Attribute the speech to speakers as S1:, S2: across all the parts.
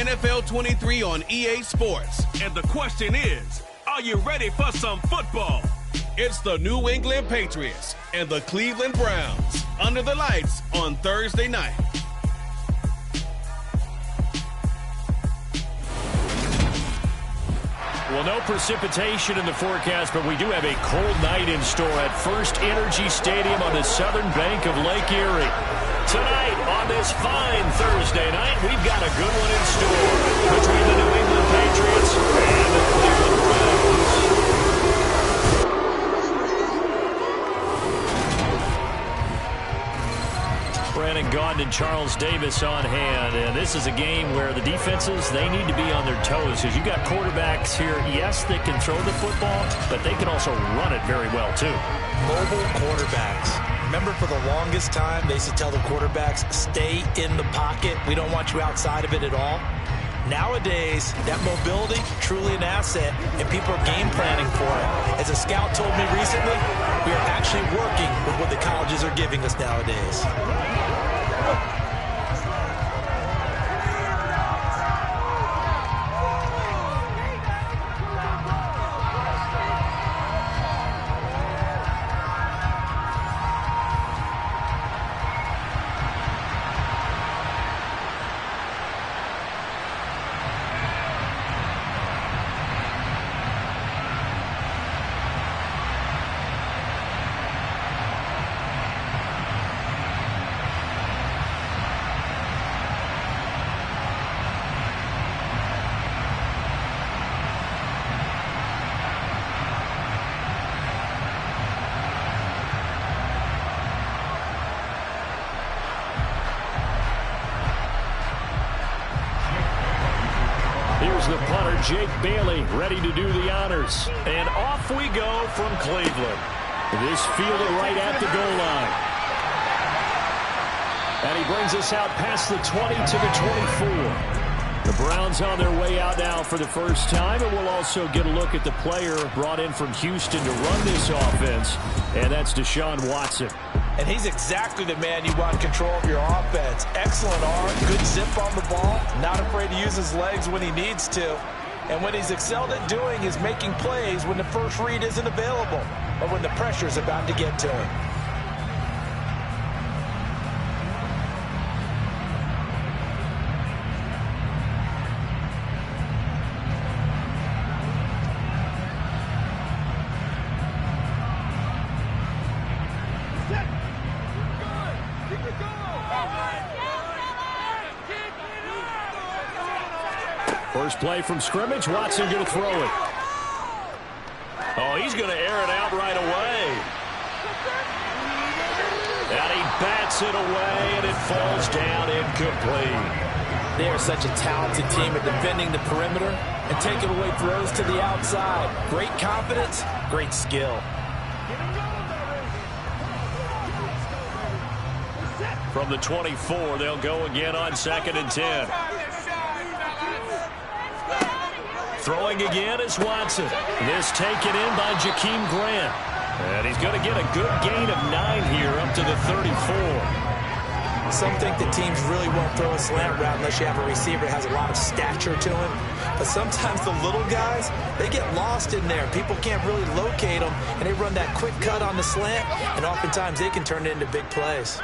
S1: NFL 23 on EA Sports.
S2: And the question is, are you ready for some football?
S1: It's the New England Patriots and the Cleveland Browns under the lights on Thursday night.
S3: Well, no precipitation in the forecast, but we do have a cold night in store at First Energy Stadium on the southern bank of Lake Erie. Tonight, on this fine Thursday night, we've got a good one in store between the New England Patriots and the Cleveland Browns. Brandon Gaudin and Charles Davis on hand, and this is a game where the defenses, they need to be on their toes because you've got quarterbacks here, yes, that can throw the football, but they can also run it very well too.
S4: Mobile quarterbacks. Remember, for the longest time, they used to tell the quarterbacks, stay in the pocket. We don't want you outside of it at all. Nowadays, that mobility, truly an asset, and people are game planning for it. As a scout told me recently, we are actually working with what the colleges are giving us nowadays.
S3: The punter, Jake Bailey, ready to do the honors. And off we go from Cleveland. This fielded right at the goal line. And he brings us out past the 20 to the 24. The Browns on their way out now for the first time, and we'll also get a look at the player brought in from Houston to run this offense, and that's Deshaun Watson.
S4: And he's exactly the man you want control of your offense. Excellent arm, good zip on the ball, not afraid to use his legs when he needs to. And what he's excelled at doing is making plays when the first read isn't available or when the pressure is about to get to him.
S3: First play from scrimmage. Watson going to throw it. Oh, he's going to air it out right away. And he bats it away, and it falls down incomplete.
S4: They are such a talented team at defending the perimeter and taking away throws to the outside. Great confidence, great skill.
S3: From the 24, they'll go again on 2nd and 10. Throwing again is Watson. This taken in by Jakeem Grant. And he's going to get a good gain of 9 here up to the 34.
S4: Some think that teams really won't throw a slant route unless you have a receiver that has a lot of stature to him. But sometimes the little guys, they get lost in there. People can't really locate them, and they run that quick cut on the slant, and oftentimes they can turn it into big plays.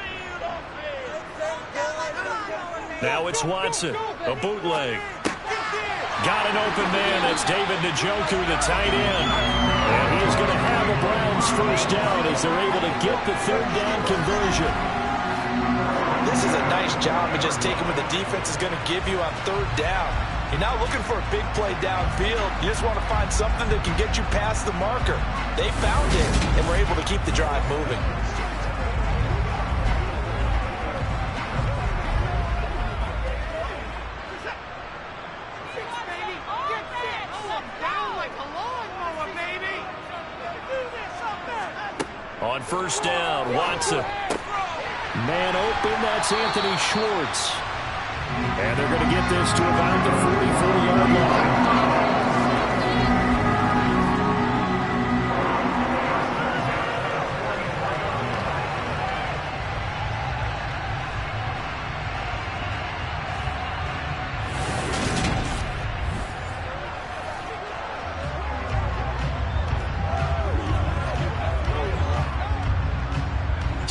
S3: Now it's Watson, a bootleg. Got an open man. That's David Njoku, the tight end. And he is going to have a Browns first down as they're able to get the 3rd down conversion.
S4: This is a nice job of just taking what the defense is going to give you on 3rd down. You're not looking for a big play downfield. You just want to find something that can get you past the marker. They found it and were able to keep the drive moving.
S3: On 1st down, Watson. Man open, that's Anthony Schwartz. And they're going to get this to about the 44-yard line.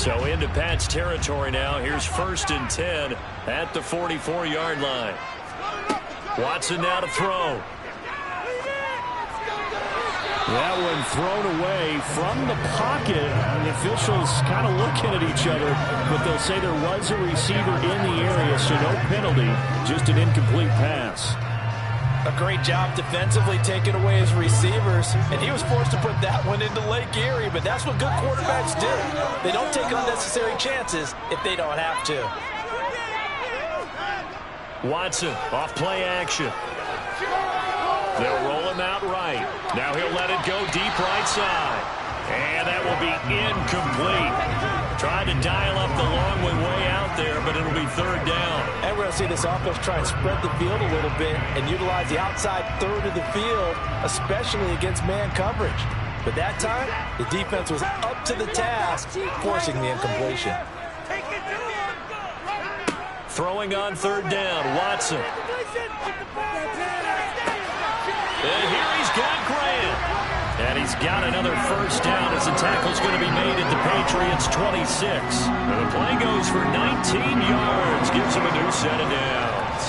S3: So into Pat's territory now. Here's 1st and 10 at the 44-yard line. Watson now to throw.
S5: That one thrown away from the pocket. The officials kind of looking at each other, but they'll say there was a receiver in the area, so no penalty, just an incomplete pass.
S4: A great job defensively taking away his receivers, and he was forced to put that one into Lake Erie, but that's what good quarterbacks do. They don't take unnecessary chances if they don't have to.
S3: Watson off play action. They'll roll him out right. Now he'll let it go deep right side. And that will be incomplete. Trying to dial up the long way out there, but it'll be 3rd down.
S4: And we're going to see this offense try and spread the field a little bit and utilize the outside third of the field, especially against man coverage. But that time, the defense was up to the task, forcing the incompletion.
S3: Throwing on 3rd down, Watson. And here he's got Grant. And he's got another 1st down as the tackle's going to be made at the Patriots' 26. And the play goes for 19 yards. Gives him a new set of downs.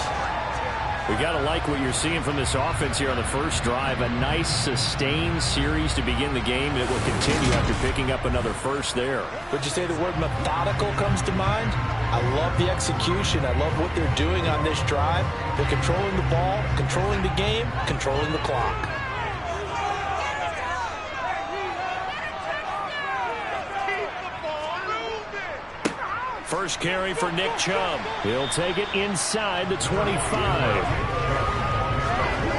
S5: We got to like what you're seeing from this offense here on the first drive. A nice sustained series to begin the game. It will continue after picking up another 1st there.
S4: Would you say the word methodical comes to mind? I love the execution. I love what they're doing on this drive. They're controlling the ball, controlling the game, controlling the clock.
S3: First carry for Nick Chubb.
S5: He'll take it inside the 25.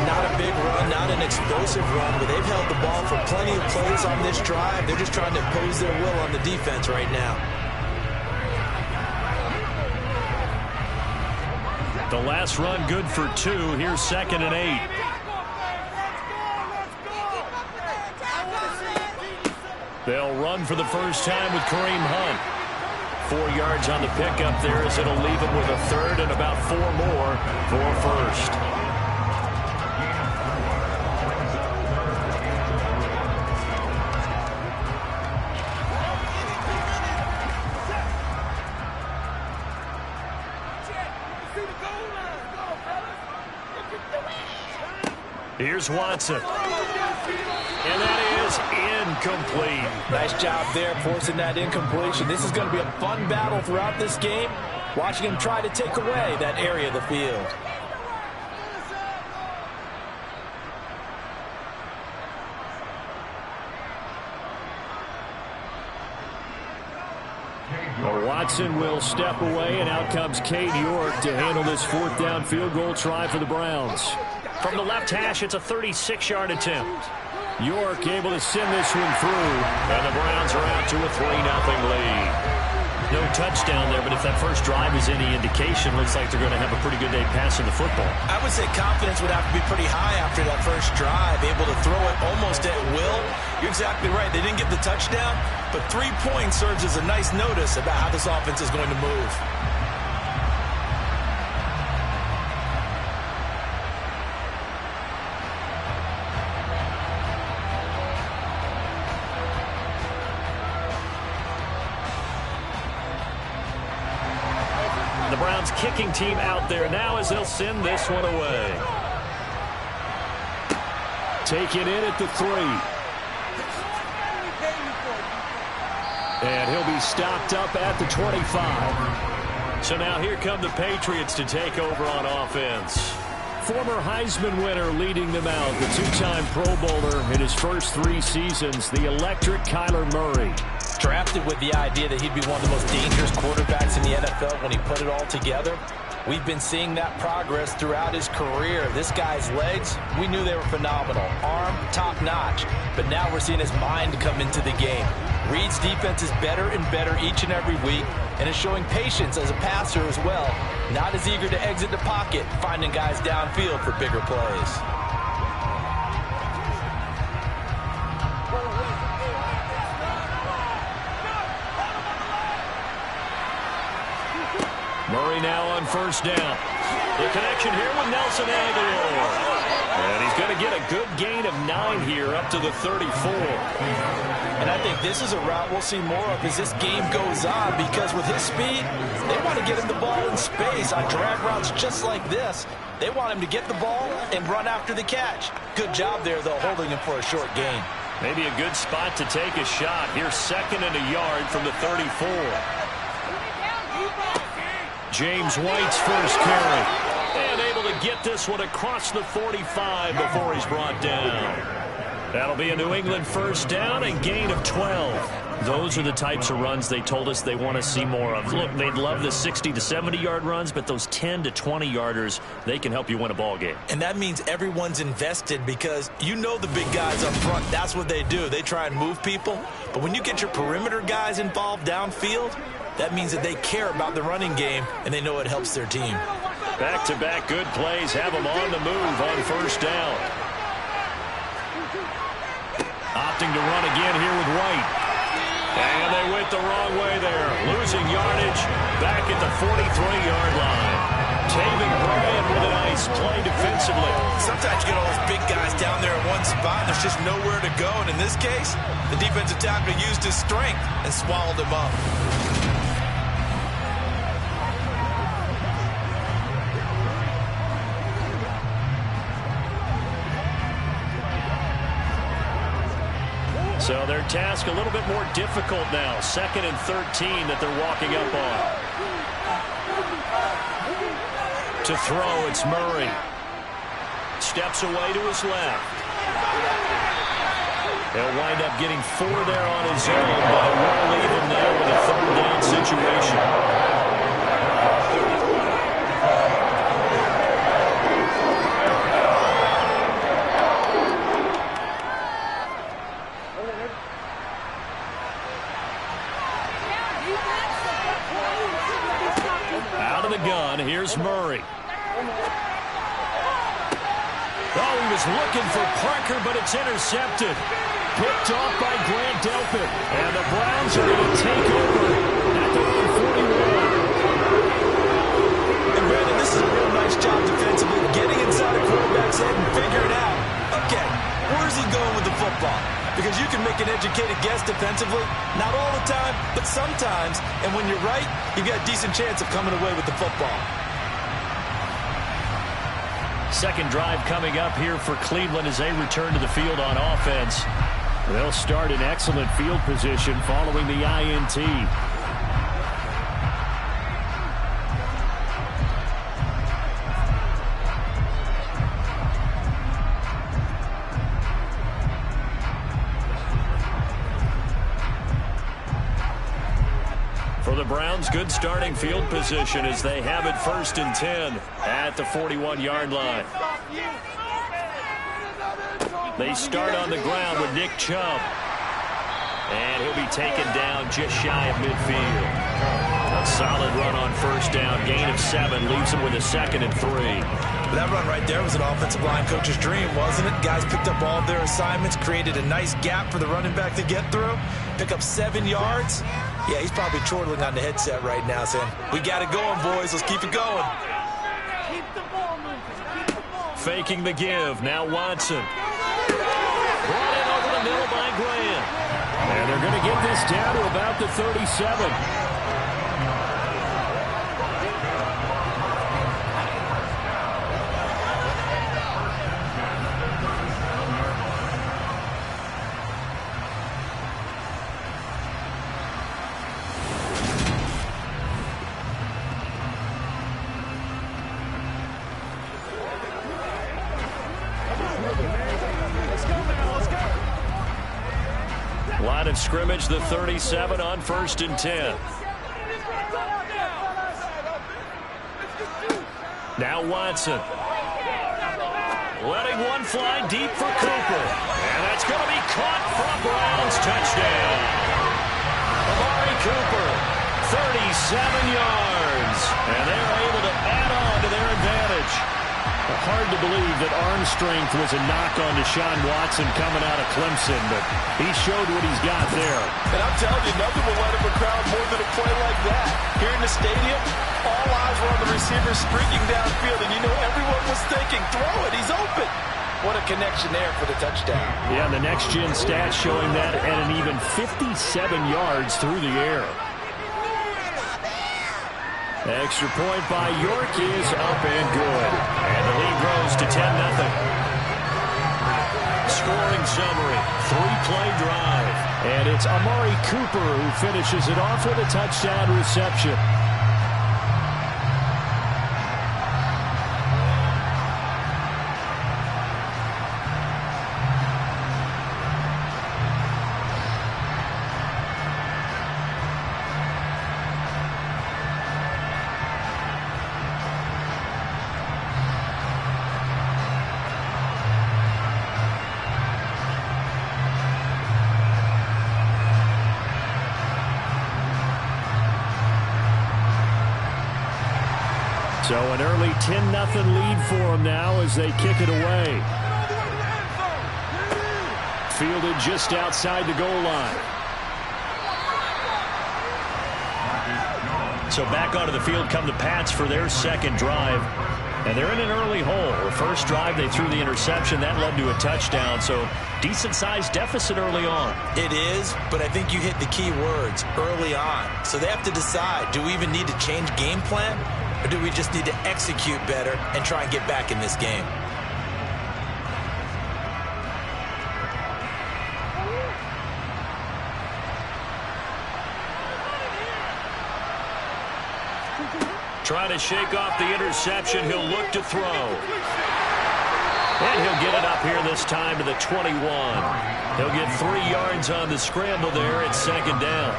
S4: Not a big run, not an explosive run, but they've held the ball for plenty of plays on this drive. They're just trying to impose their will on the defense right now.
S3: The last run good for 2. Here's 2nd and 8. They'll run for the first time with Kareem Hunt. 4 yards on the pickup there as it'll leave him with a 3rd and about 4 more for 1st. Here's Watson. And that is incomplete.
S4: Nice job there forcing that incompletion. This is going to be a fun battle throughout this game. Watching him try to take away that area of the field.
S5: Watson will step away, and out comes Cade York to handle this 4th down field goal try for the Browns.
S3: From the left hash, it's a 36-yard attempt.
S5: York able to send this one through.
S3: And the Browns are out to a 3-0 lead. No touchdown there, but if that first drive is any indication, looks like they're going to have a pretty good day passing the football.
S4: I would say confidence would have to be pretty high after that first drive, able to throw it almost at will. You're exactly right. They didn't get the touchdown, but 3 points serves as a nice notice about how this offense is going to move.
S3: The Browns kicking team out there now as they'll send this one away.
S5: Taken in at the 3. And he'll be stopped up at the 25.
S3: So now here come the Patriots to take over on offense.
S5: Former Heisman winner leading them out. The 2-time Pro Bowler in his first 3 seasons. The electric Kyler Murray.
S4: Drafted with the idea that he'd be one of the most dangerous quarterbacks in the NFL when he put it all together. We've been seeing that progress throughout his career. This guy's legs, we knew they were phenomenal. Arm, top-notch. But now we're seeing his mind come into the game. Reed's defense is better and better each and every week, and is showing patience as a passer as well. Not as eager to exit the pocket, finding guys downfield for bigger plays.
S3: Murray now on first down. The connection here with Nelson Aguilar. And he's going to get a good gain of 9 here up to the 34.
S4: And I think this is a route we'll see more of as this game goes on, because with his speed, they want to get him the ball in space on drag routes just like this. They want him to get the ball and run after the catch. Good job there, though, holding him for a short gain.
S3: Maybe a good spot to take a shot. Here's 2nd and a yard from the 34. James White's first carry. And able to get this one across the 45 before he's brought down. That'll be a New England first down and gain of 12. Those are the types of runs they told us they want to see more of. Look, they'd love the 60 to 70-yard runs, but those 10 to 20-yarders, they can help you win a ball game.
S4: And that means everyone's invested, because you know the big guys up front, that's what they do. They try and move people. But when you get your perimeter guys involved downfield, that means that they care about the running game, and they know it helps their team.
S3: Back-to-back good plays have them on the move on first down. Opting to run again here with White. And they went the wrong way there. Losing yardage back at the 43-yard line. Taven Bryan with a nice play defensively.
S4: Sometimes you get all those big guys down there in one spot, and there's just nowhere to go. And in this case, the defensive tackle used his strength and swallowed him up.
S3: So their task a little bit more difficult now. 2nd and 13 that they're walking up on. To throw, it's Murray. Steps away to his left. He'll wind up getting 4 there on his own, but we'll leave him there with a 3rd down situation. Here's Murray. Oh, he was looking for Parker, but it's intercepted. Picked off by Grant Delpit. And the Browns are going to take over at the 41.
S4: And Brandon, this is a real nice job defensively, getting inside a quarterback's head and figuring out, okay, where's he going with the football? Because you can make an educated guess defensively, not all the time, but sometimes. And when you're right, you've got a decent chance of coming away with the football.
S3: Second drive coming up here for Cleveland as they return to the field on offense. They'll start in excellent field position following the INT. For the Browns, good starting field position as they have it 1st and 10 at the 41-yard line. They start on the ground with Nick Chubb. And he'll be taken down just shy of midfield. A solid run on first down. Gain of 7 leaves him with a 2nd and 3.
S4: That run right there was an offensive line coach's dream, wasn't it? Guys picked up all of their assignments, created a nice gap for the running back to get through, pick up 7 yards. Yeah, he's probably chortling on the headset right now saying, we got it going, boys. Let's keep it going.
S6: Keep the ball moving. Keep the ball moving.
S3: Faking the give. Now Watson. Brought in over the middle by Graham.
S5: And they're going to get this down to about the 37.
S3: Line of scrimmage, the 37 on 1st and 10. Now Watson. Letting one fly deep for Cooper. And that's going to be caught for a Browns touchdown. Amari Cooper, 37 yards. And they're able to add on to their advantage.
S5: Hard to believe that arm strength was a knock on Deshaun Watson coming out of Clemson, but he showed what he's got there.
S4: And I'm telling you, nothing will light up a crowd more than a play like that. Here in the stadium, all eyes were on the receiver streaking downfield, and you know everyone was thinking, throw it, he's open. What a connection there for the touchdown.
S5: Yeah, the next-gen stats showing that at an even 57 yards through the air. Extra point by York is up and good. And the lead grows to 10-0. Scoring summary, 3-play drive. And it's Amari Cooper who finishes it off with a touchdown reception. So an early 10-0 lead for them now as they kick it away. Fielded just outside the goal line. So back onto the field come the Pats for their second drive. And they're in an early hole. The first drive, they threw the interception. That led to a touchdown. So decent-sized deficit early on.
S4: It is, but I think you hit the key words, early on. So they have to decide, do we even need to change game plan? Or do we just need to execute better and try and get back in this game?
S3: Trying to shake off the interception. He'll look to throw. And he'll get it up here this time to the 21. He'll get 3 yards on the scramble there at second down.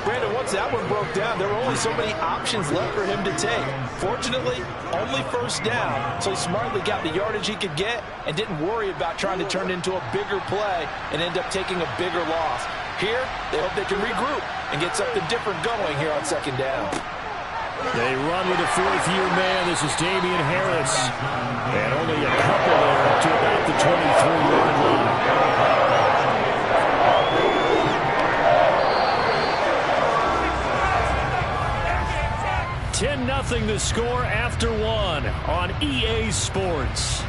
S4: Brandon, once that one broke down, there were only so many options left for him to take. Fortunately, only first down, so he smartly got the yardage he could get and didn't worry about trying to turn it into a bigger play and end up taking a bigger loss. Here, they hope they can regroup and get something different going here on second down.
S5: They run with a fourth-year man. This is Damian Harris. And only a couple there to about the 23-yard line. 10-0 the score after one on EA Sports.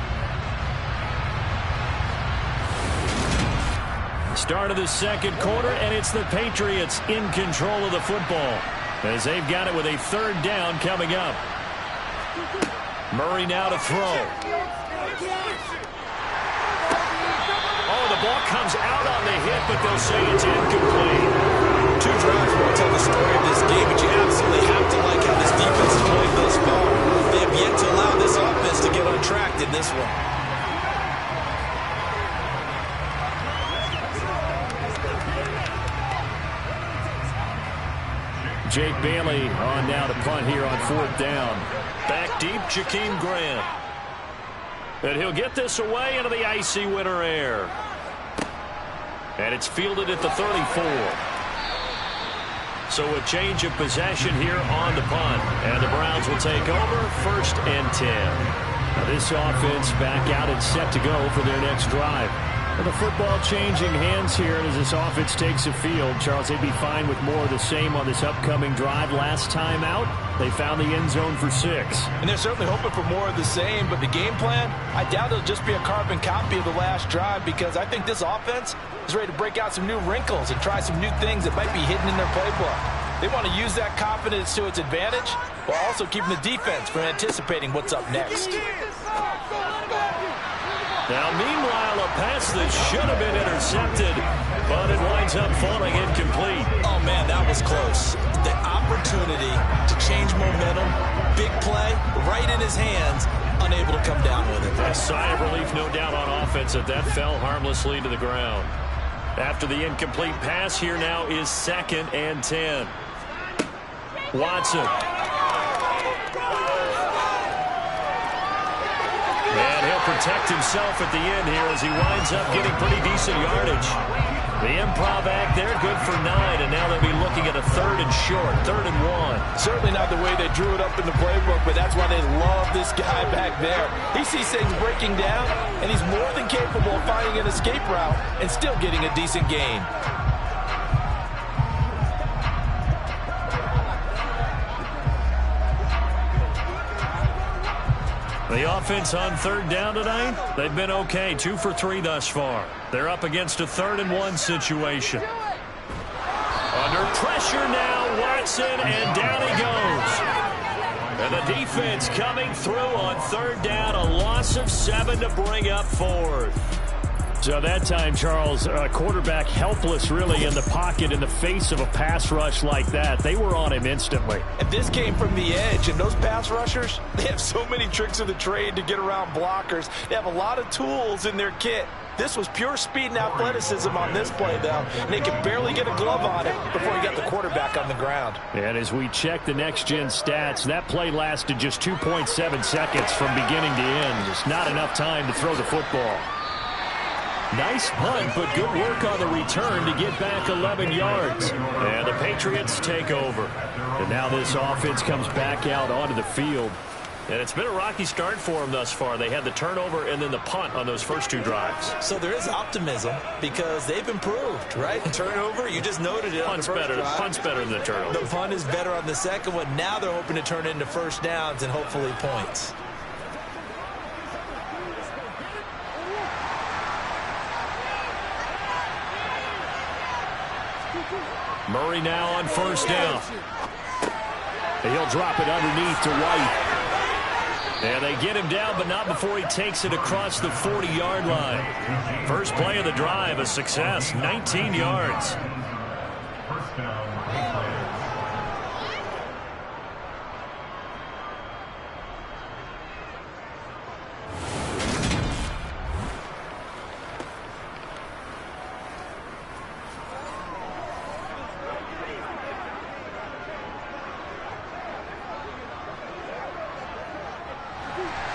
S5: Start of the second quarter, and it's the Patriots in control of the football as they've got it with a third down coming up. Murray now to throw. Oh, the ball comes out on the hit, but they'll say it's incomplete.
S4: 2 drives will tell the story of this game, but you absolutely have to like how this defense is playing thus far. They have yet to allow this offense to get on track in this one.
S5: Jake Bailey on now to punt here on fourth down.
S3: Back deep, Jakeem Grant. And he'll get this away into the icy winter air. And it's fielded at the 34. So a change of possession here on the punt. And the Browns will take over, 1st and 10. Now this offense back out and set to go for their next drive. And the football changing hands here as this offense takes the field. Charles, they'd be fine with more of the same on this upcoming drive. Last time out, they found the end zone for 6.
S4: And they're certainly hoping for more of the same, but the game plan, I doubt it'll just be a carbon copy of the last drive because I think this offense is ready to break out some new wrinkles and try some new things that might be hidden in their playbook. They want to use that confidence to its advantage while also keeping the defense from anticipating what's up next.
S3: Now, meanwhile, a pass that should have been intercepted, but it winds up falling incomplete.
S4: Oh, man, that was close. The opportunity to change momentum, big play, right in his hands, unable to come down with it.
S3: A sigh of relief, no doubt, on offense that fell harmlessly to the ground. After the incomplete pass, here now is 2nd and 10. Watson. And he'll protect himself at the end here as he winds up getting pretty decent yardage. The improv act there, good for 9, and now they'll be looking at a 3rd and short, 3rd and 1.
S4: Certainly not the way they drew it up in the playbook, but that's why they love this guy back there. He sees things breaking down, and he's more than capable of finding an escape route and still getting a decent gain.
S3: The offense on third down tonight? They've been okay, 2 for 3 thus far. They're up against a 3rd and 1 situation. Under pressure now, Watson, and down he goes. And the defense coming through on third down, a loss of 7 to bring up 4th.
S5: So that time, Charles, quarterback helpless really in the pocket in the face of a pass rush like that. They were on him instantly.
S4: And this came from the edge, and those pass rushers, they have so many tricks of the trade to get around blockers. They have a lot of tools in their kit. This was pure speed and athleticism on this play, though, and they could barely get a glove on it before he got the quarterback on the ground.
S5: And as we check the next-gen stats, that play lasted just 2.7 seconds from beginning to end. Just not enough time to throw the football.
S3: Nice punt, but good work on the return to get back 11 yards. And the Patriots take over.
S5: And now this offense comes back out onto the field.
S3: And it's been a rocky start for them thus far. They had the turnover and then the punt on those first 2 drives.
S4: So there is optimism because they've improved, right? Turnover, you just noted it on the first drive.
S3: Punt's better than the turnover.
S4: The punt is better on the second one. Now they're hoping to turn it into first downs and hopefully points.
S3: Murray now on first down.
S5: And he'll drop it underneath to White.
S3: And they get him down, but not before he takes it across the 40-yard line. First play of the drive, a success, 19 yards.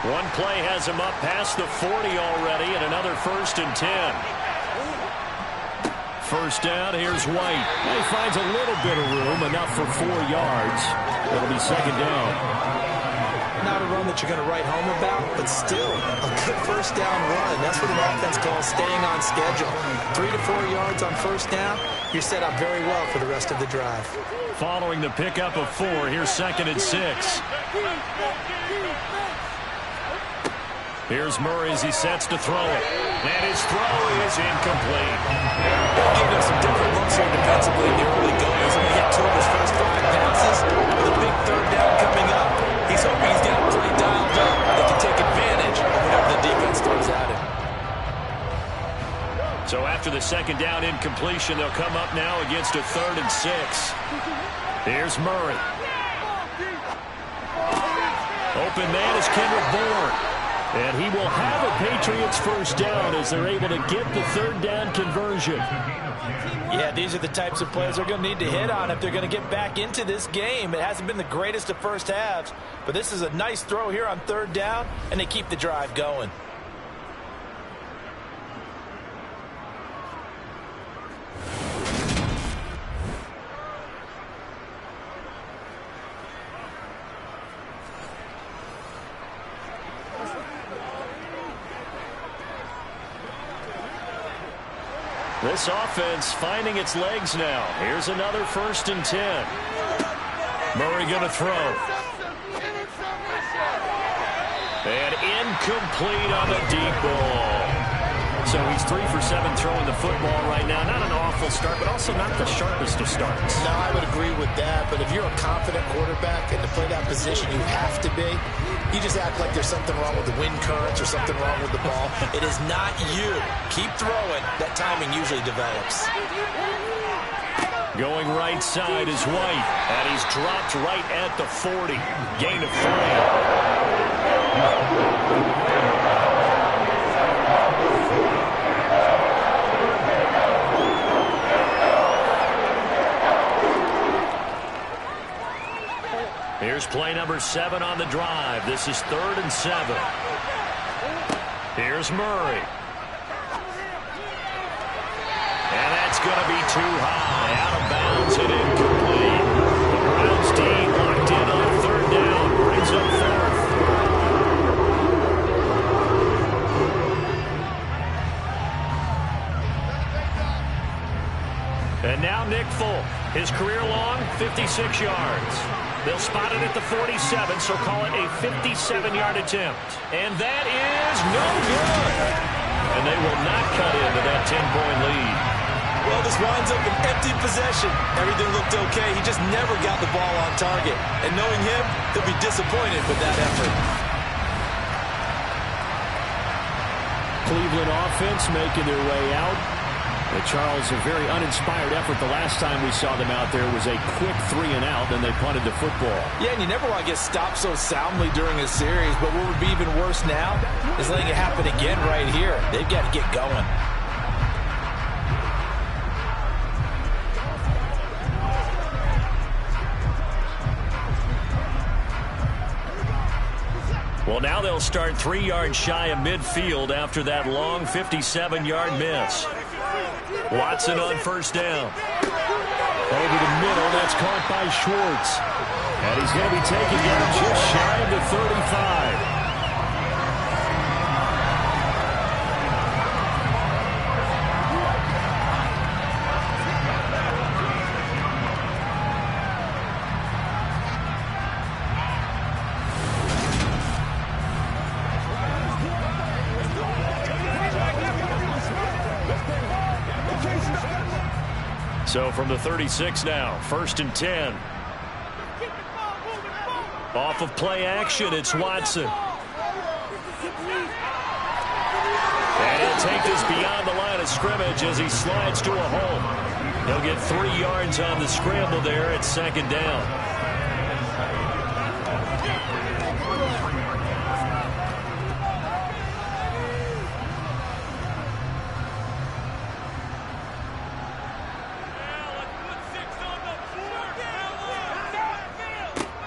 S3: One play has him up past the 40 already, and another 1st and 10. First down, here's White.
S5: He finds a little bit of room, enough for 4 yards. It'll be second down.
S4: Not a run that you're going to write home about, but still a good first down run. That's what an offense calls staying on schedule. 3 to 4 yards on first down, you're set up very well for the rest of the drive.
S3: Following the pickup of 4, here's 2nd and 6. Here's Murray as he sets to throw it. And his throw is incomplete.
S4: Gave them some different looks here defensively in the early goings. He hit 2 of his first 5 passes. With a big third down coming up, he's hoping he's got a play dialed up. They can take advantage of whatever the defense throws at him.
S3: So after the second down incompletion, they'll come up now against a 3rd and 6. Here's Murray. Open man is Kendrick Bourne.
S5: And he will have a Patriots first down as they're able to get the 3rd down conversion.
S4: Yeah, these are the types of plays they're going to need to hit on if they're going to get back into this game. It hasn't been the greatest of first halves, but this is a nice throw here on 3rd down, and they keep the drive going.
S3: This offense finding its legs now. Here's another 1st and 10. Murray going to throw. And incomplete on the deep ball. So he's 3 for 7 throwing the football right now. Not an awful start, but also not the sharpest of starts.
S4: No, I would agree with that. But if you're a confident quarterback and to play that position, you have to be. You just act like there's something wrong with the wind currents or something wrong with the ball. It is not you. Keep throwing. That timing usually develops.
S3: Going right side is White. And he's dropped right at the 40. Gain of 3. Here's play number 7 on the drive. This is 3rd and 7. Here's Murray. And that's going to be too high. Out of bounds and incomplete. The Browns team locked in on 3rd down. Brings up 4th. And now Nick Folk. His career long, 56 yards. They'll spot it at the 47, so call it a 57-yard attempt. And that is no good. And they will not cut into that 10-point lead.
S4: Well, this winds up an empty possession. Everything looked okay. He just never got the ball on target. And knowing him, he'll be disappointed with that effort.
S5: Cleveland offense making their way out. But Charles, a very uninspired effort. The last time we saw them out there was a quick 3-and-out, then they punted the football.
S4: Yeah, and you never want to get stopped so soundly during a series, but what would be even worse now is letting it happen again right here. They've got to get going.
S3: Well, now they'll start 3 yards shy of midfield after that long 57-yard miss. Watson on first down.
S5: Over the middle, that's caught by Schwartz. And he's going to be taken down just shy of the 35.
S3: So from the 36 now, 1st and 10. Off of play action, it's Watson. And he'll take this beyond the line of scrimmage as he slides to a hole. He'll get 3 yards on the scramble there at 2nd down.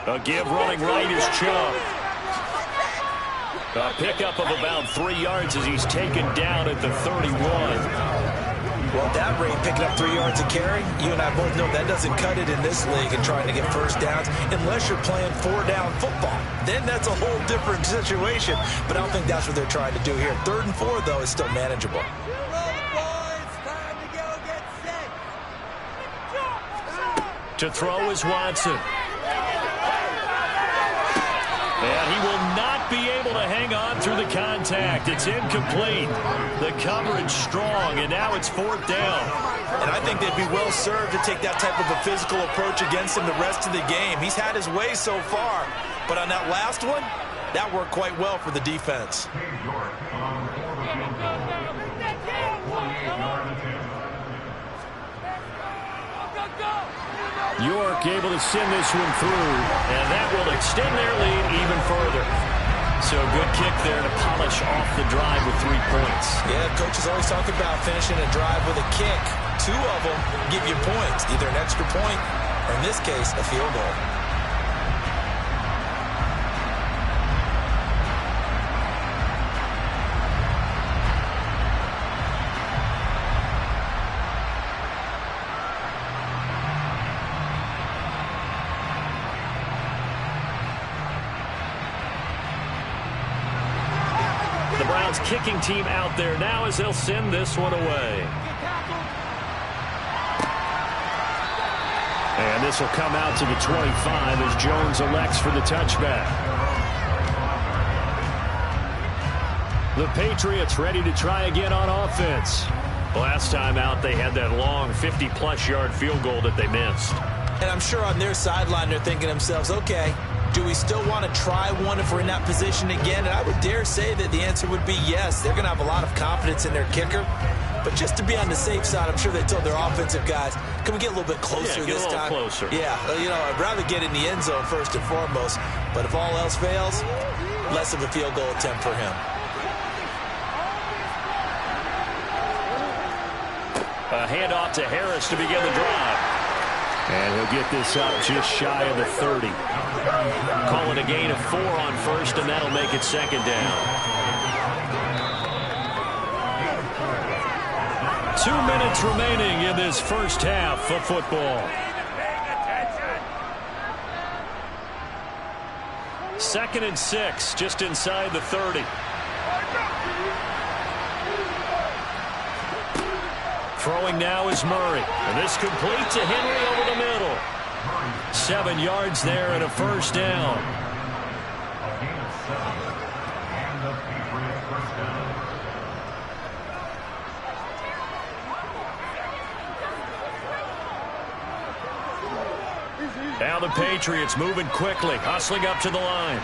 S3: A give running right is Chubb. A pickup of about 3 yards as he's taken down at the 31.
S4: Well, at that rate, picking up 3 yards a carry, you and I both know that doesn't cut it in this league and trying to get first downs unless you're playing 4-down football. Then that's a whole different situation. But I don't think that's what they're trying to do here. 3rd and 4, though, is still manageable.
S3: To throw is Watson. And he will not be able to hang on through the contact. It's incomplete. The coverage strong, and now it's 4th down.
S4: And I think they'd be well served to take that type of a physical approach against him the rest of the game. He's had his way so far, but on that last one, that worked quite well for the defense.
S5: York able to send this one through.
S3: And that will extend their lead even further. So good kick there to polish off the drive with 3 points.
S4: Yeah, coaches always talk about finishing a drive with a kick. 2 of them give you points, either an extra point or, in this case, a field goal.
S3: The Browns kicking team out there now as they'll send this one away. And this will come out to the 25 as Jones elects for the touchback. The Patriots ready to try again on offense. Last time out, they had that long 50-plus yard field goal that they missed.
S4: And I'm sure on their sideline they're thinking to themselves, okay, do we still want to try one if we're in that position again? And I would dare say that the answer would be yes. They're going to have a lot of confidence in their kicker. But just to be on the safe side, I'm sure they told their offensive guys, can we get a little bit closer this time?
S3: Closer.
S4: Yeah, you know, I'd rather get in the end zone first and foremost. But if all else fails, less of a field goal attempt for him.
S3: A handoff to Harris to begin the drive.
S5: And he'll get this up just shy of the 30.
S3: Call it a gain of 4 on first, and that'll make it 2nd down. 2 minutes remaining in this first half of football. 2nd and 6, just inside the 30. Throwing now is Murray. And this complete to Henry over the middle. 7 yards there and a first down. Now the Patriots moving quickly, hustling up to the line.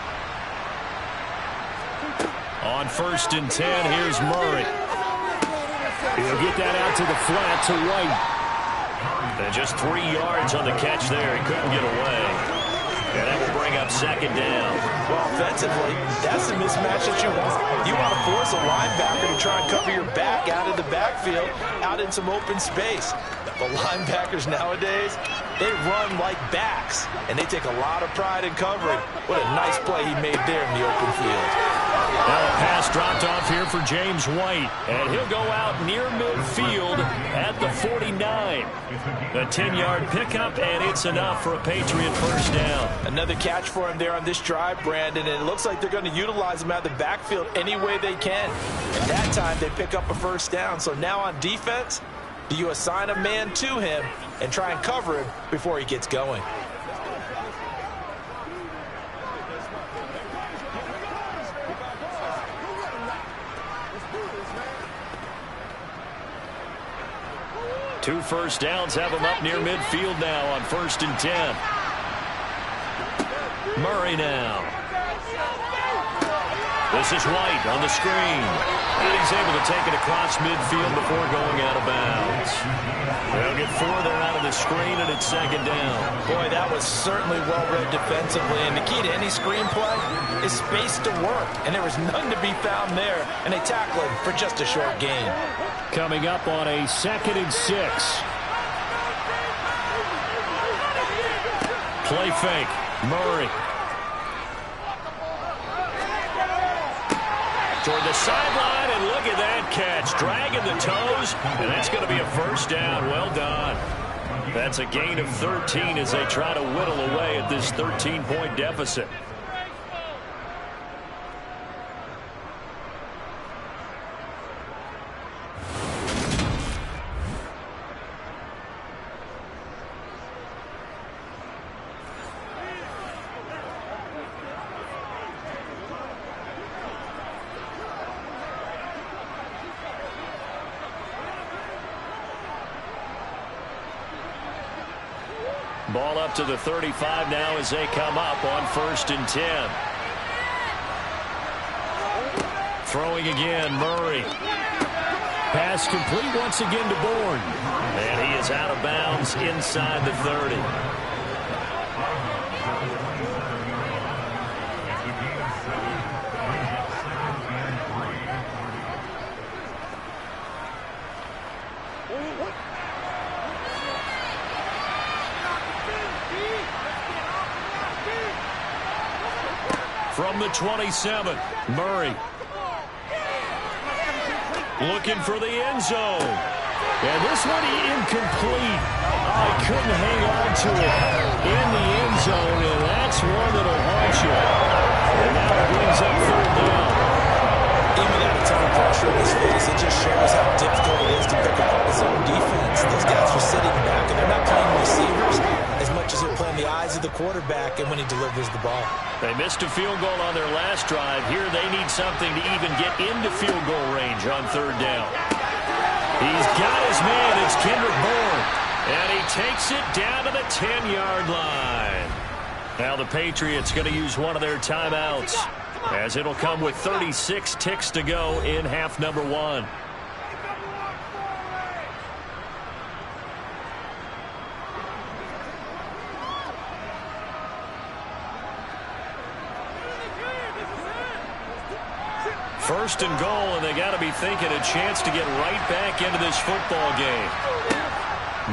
S3: On 1st and 10, here's Murray.
S5: He'll get that out to the flat to White.
S3: And just 3 yards on the catch there. He couldn't get away. And that will bring up 2nd down.
S4: Well, offensively, that's the mismatch that you want. You want to force a linebacker to try and cover your back out of the backfield, out in some open space. But linebackers nowadays, they run like backs, and they take a lot of pride in covering. What a nice play he made there in the open field.
S3: Now a pass dropped off here for James White, and he'll go out near midfield at the 49. A 10-yard pickup, and it's enough for a Patriot first down.
S4: Another catch for him there on this drive, Brandon, and it looks like they're going to utilize him out of the backfield any way they can. And that time they pick up a first down. So now on defense, do you assign a man to him and try and cover him before he gets going?
S3: Two first downs have him up near midfield now on 1st and 10. Murray now. This is White on the screen. And he's able to take it across midfield before going out of bounds. They'll get 4 there out of the screen, and it's 2nd down.
S4: Boy, that was certainly well-read defensively. And the key to any screenplay is space to work. And there was none to be found there. And they tackle him for just a short gain.
S5: Coming up on a 2nd and 6.
S3: Play fake. Murray. Toward the sideline, and look at that catch. Dragging the toes, and that's going to be a first down. Well done. That's a gain of 13 as they try to whittle away at this 13-point deficit. Ball up to the 35 now as they come up on 1st and 10. Throwing again, Murray.
S5: Pass complete once again to Bourne.
S3: And he is out of bounds inside the 30. From the 27, Murray. Looking for the end zone.
S5: And this one incomplete. Oh, he couldn't hang on to it in the end zone, and that's one that'll haunt you. And now it brings up 3rd down.
S4: Even without a ton of pressure in his face, it just shows how difficult it is to pick apart his own defense. Those guys are sitting back, and they're not playing receivers as much as they're playing the eyes of the quarterback and when he delivers the ball.
S3: They missed a field goal on their last drive. Here they need something to even get into field goal range on 3rd down. He's got his man. It's Kendrick Bourne. And he takes it down to the 10-yard line. Now the Patriots going to use one of their timeouts, as it'll come with 36 ticks to go in half number 1. First and goal, and they got to be thinking a chance to get right back into this football game.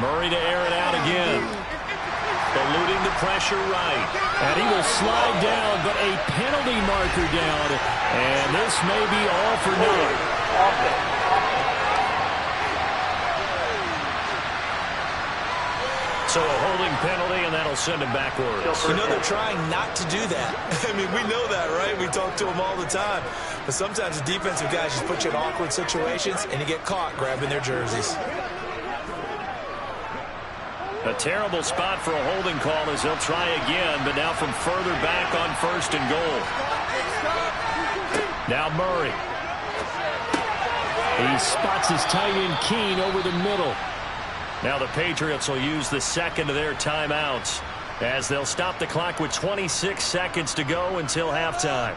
S3: Murray to air it out again. Eluding the pressure right.
S5: And he will slide down, but a penalty marker down. And this may be all for naught.
S3: So a holding penalty, and that'll send him backwards.
S4: You know they're trying not to do that. I mean, we know that, right? We talk to them all the time. But sometimes the defensive guys just put you in awkward situations, and you get caught grabbing their jerseys.
S3: A terrible spot for a holding call as they'll try again, but now from further back on 1st and goal. Now Murray.
S5: He spots his tight end Keene over the middle.
S3: Now the Patriots will use the second of their timeouts as they'll stop the clock with 26 seconds to go until halftime.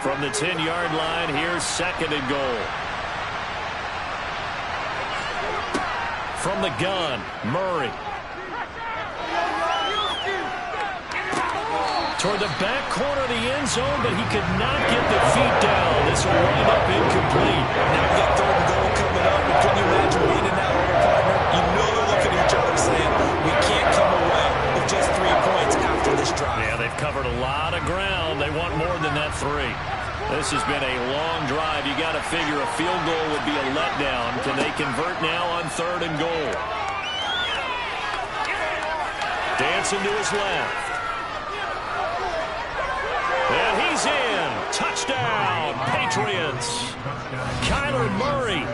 S3: From the 10-yard line, here's 2nd and goal. From the gun, Murray. Toward the back corner of the end zone, but he could not get the feet down. This will wind up incomplete.
S4: Now we got 3rd and goal coming up. And can you imagine being in that little partner? You know they're looking at each other saying, we can't come away with just 3 points after this drive.
S3: Yeah, they've covered a lot of ground. They want more than that 3. This has been a long drive. You got to figure a field goal would be a letdown. Can they convert now on 3rd and goal? Dancing to his left. And he's in. Touchdown, Patriots. Kyler Murray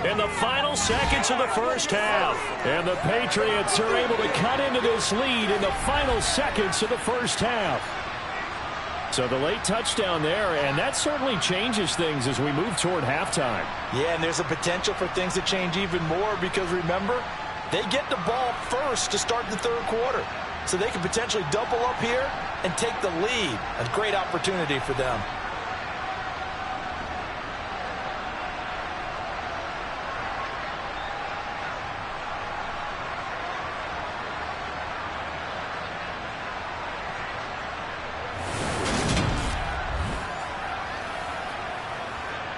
S3: in the final seconds of the first half.
S5: And the Patriots are able to cut into this lead in the final seconds of the first half. So the late touchdown there, and that certainly changes things as we move toward halftime.
S4: Yeah, and there's a potential for things to change even more because, remember, they get the ball first to start the 3rd quarter. So they could potentially double up here and take the lead. A great opportunity for them.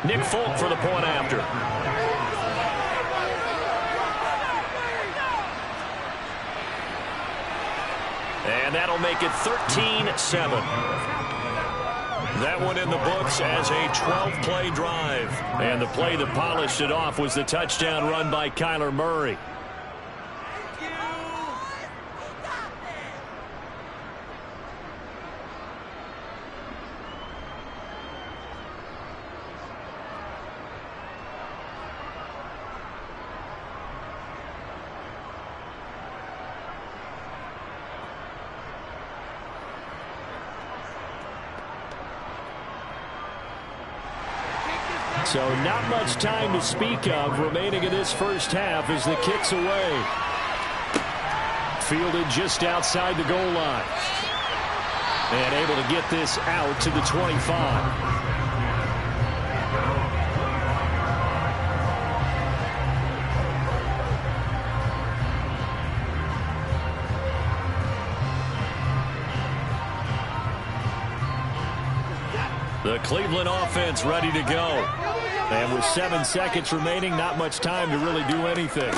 S3: Nick Folk for the point after. And that'll make it 13-7. That one in the books as a 12-play drive. And the play that polished it off was the touchdown run by Kyler Murray.
S5: So not much time to speak of remaining in this first half as the kick's away. Fielded just outside the goal line. And able to get this out to the 25.
S3: The Cleveland offense ready to go.
S5: And with 7 seconds remaining, not much time to really do anything.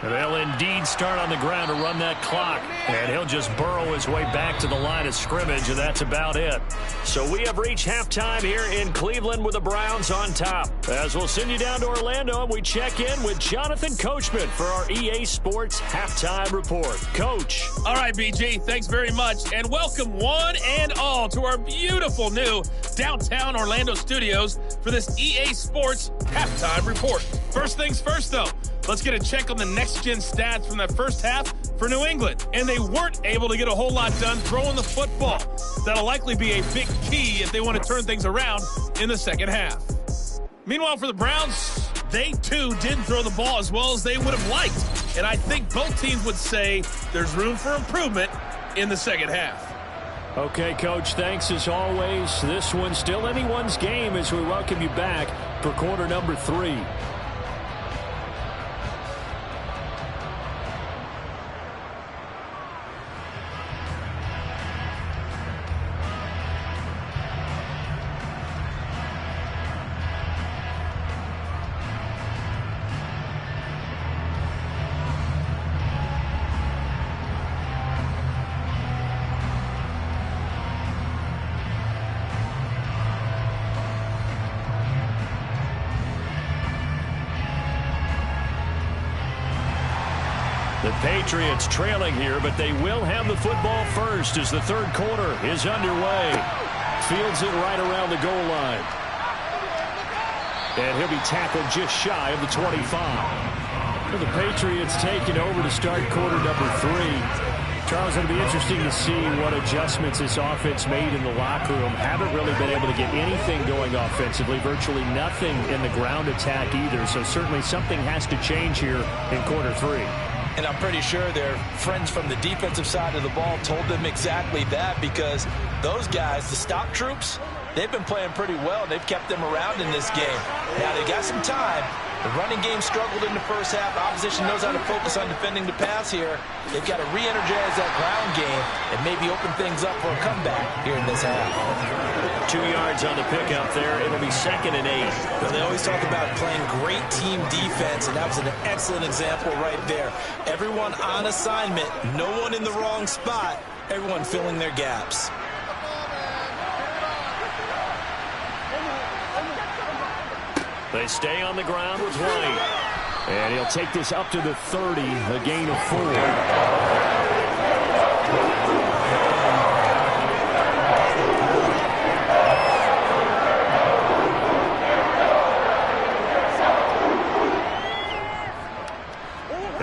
S3: They'll indeed start on the ground to run that clock. And he'll just burrow his way back to the line of scrimmage, and that's about it. So we have reached halftime here in Cleveland with the Browns on top. As we'll send you down to Orlando, and we check in with Jonathan Coachman for our EA Sports Halftime Report. Coach.
S7: All right, BG, thanks very much. And welcome one and all to our beautiful new downtown Orlando studios for this EA Sports Halftime Report. First things first, though. Let's get a check on the next-gen stats from that first half for New England. And they weren't able to get a whole lot done throwing the football. That'll likely be a big key if they want to turn things around in the second half. Meanwhile, for the Browns, they, too, didn't throw the ball as well as they would have liked. And I think both teams would say there's room for improvement in the second half.
S5: Okay, Coach, thanks as always. This one's still anyone's game as we welcome you back for quarter number 3.
S3: Patriots trailing here, but they will have the football first as the third quarter is underway. Fields it right around the goal line. And he'll be tackled just shy of the 25. So the Patriots taking over to start quarter number 3. Charles, it'll be interesting to see what adjustments this offense made in the locker room. Haven't really been able to get anything going offensively. Virtually nothing in the ground attack either. So certainly something has to change here in quarter 3.
S4: And I'm pretty sure their friends from the defensive side of the ball told them exactly that, because those guys, the stop troops, they've been playing pretty well, and they've kept them around in this game. Now, they got some time. The running game struggled in the first half. Opposition knows how to focus on defending the pass here. They've got to re-energize that ground game and maybe open things up for a comeback here in this half.
S3: 2 yards on the pickup there. It'll be 2nd and 8.
S4: Well, they always talk about playing great team defense, and that was an excellent example right there. Everyone on assignment, no one in the wrong spot, everyone filling their gaps.
S3: They stay on the ground with White. And he'll take this up to the 30, a gain of 4.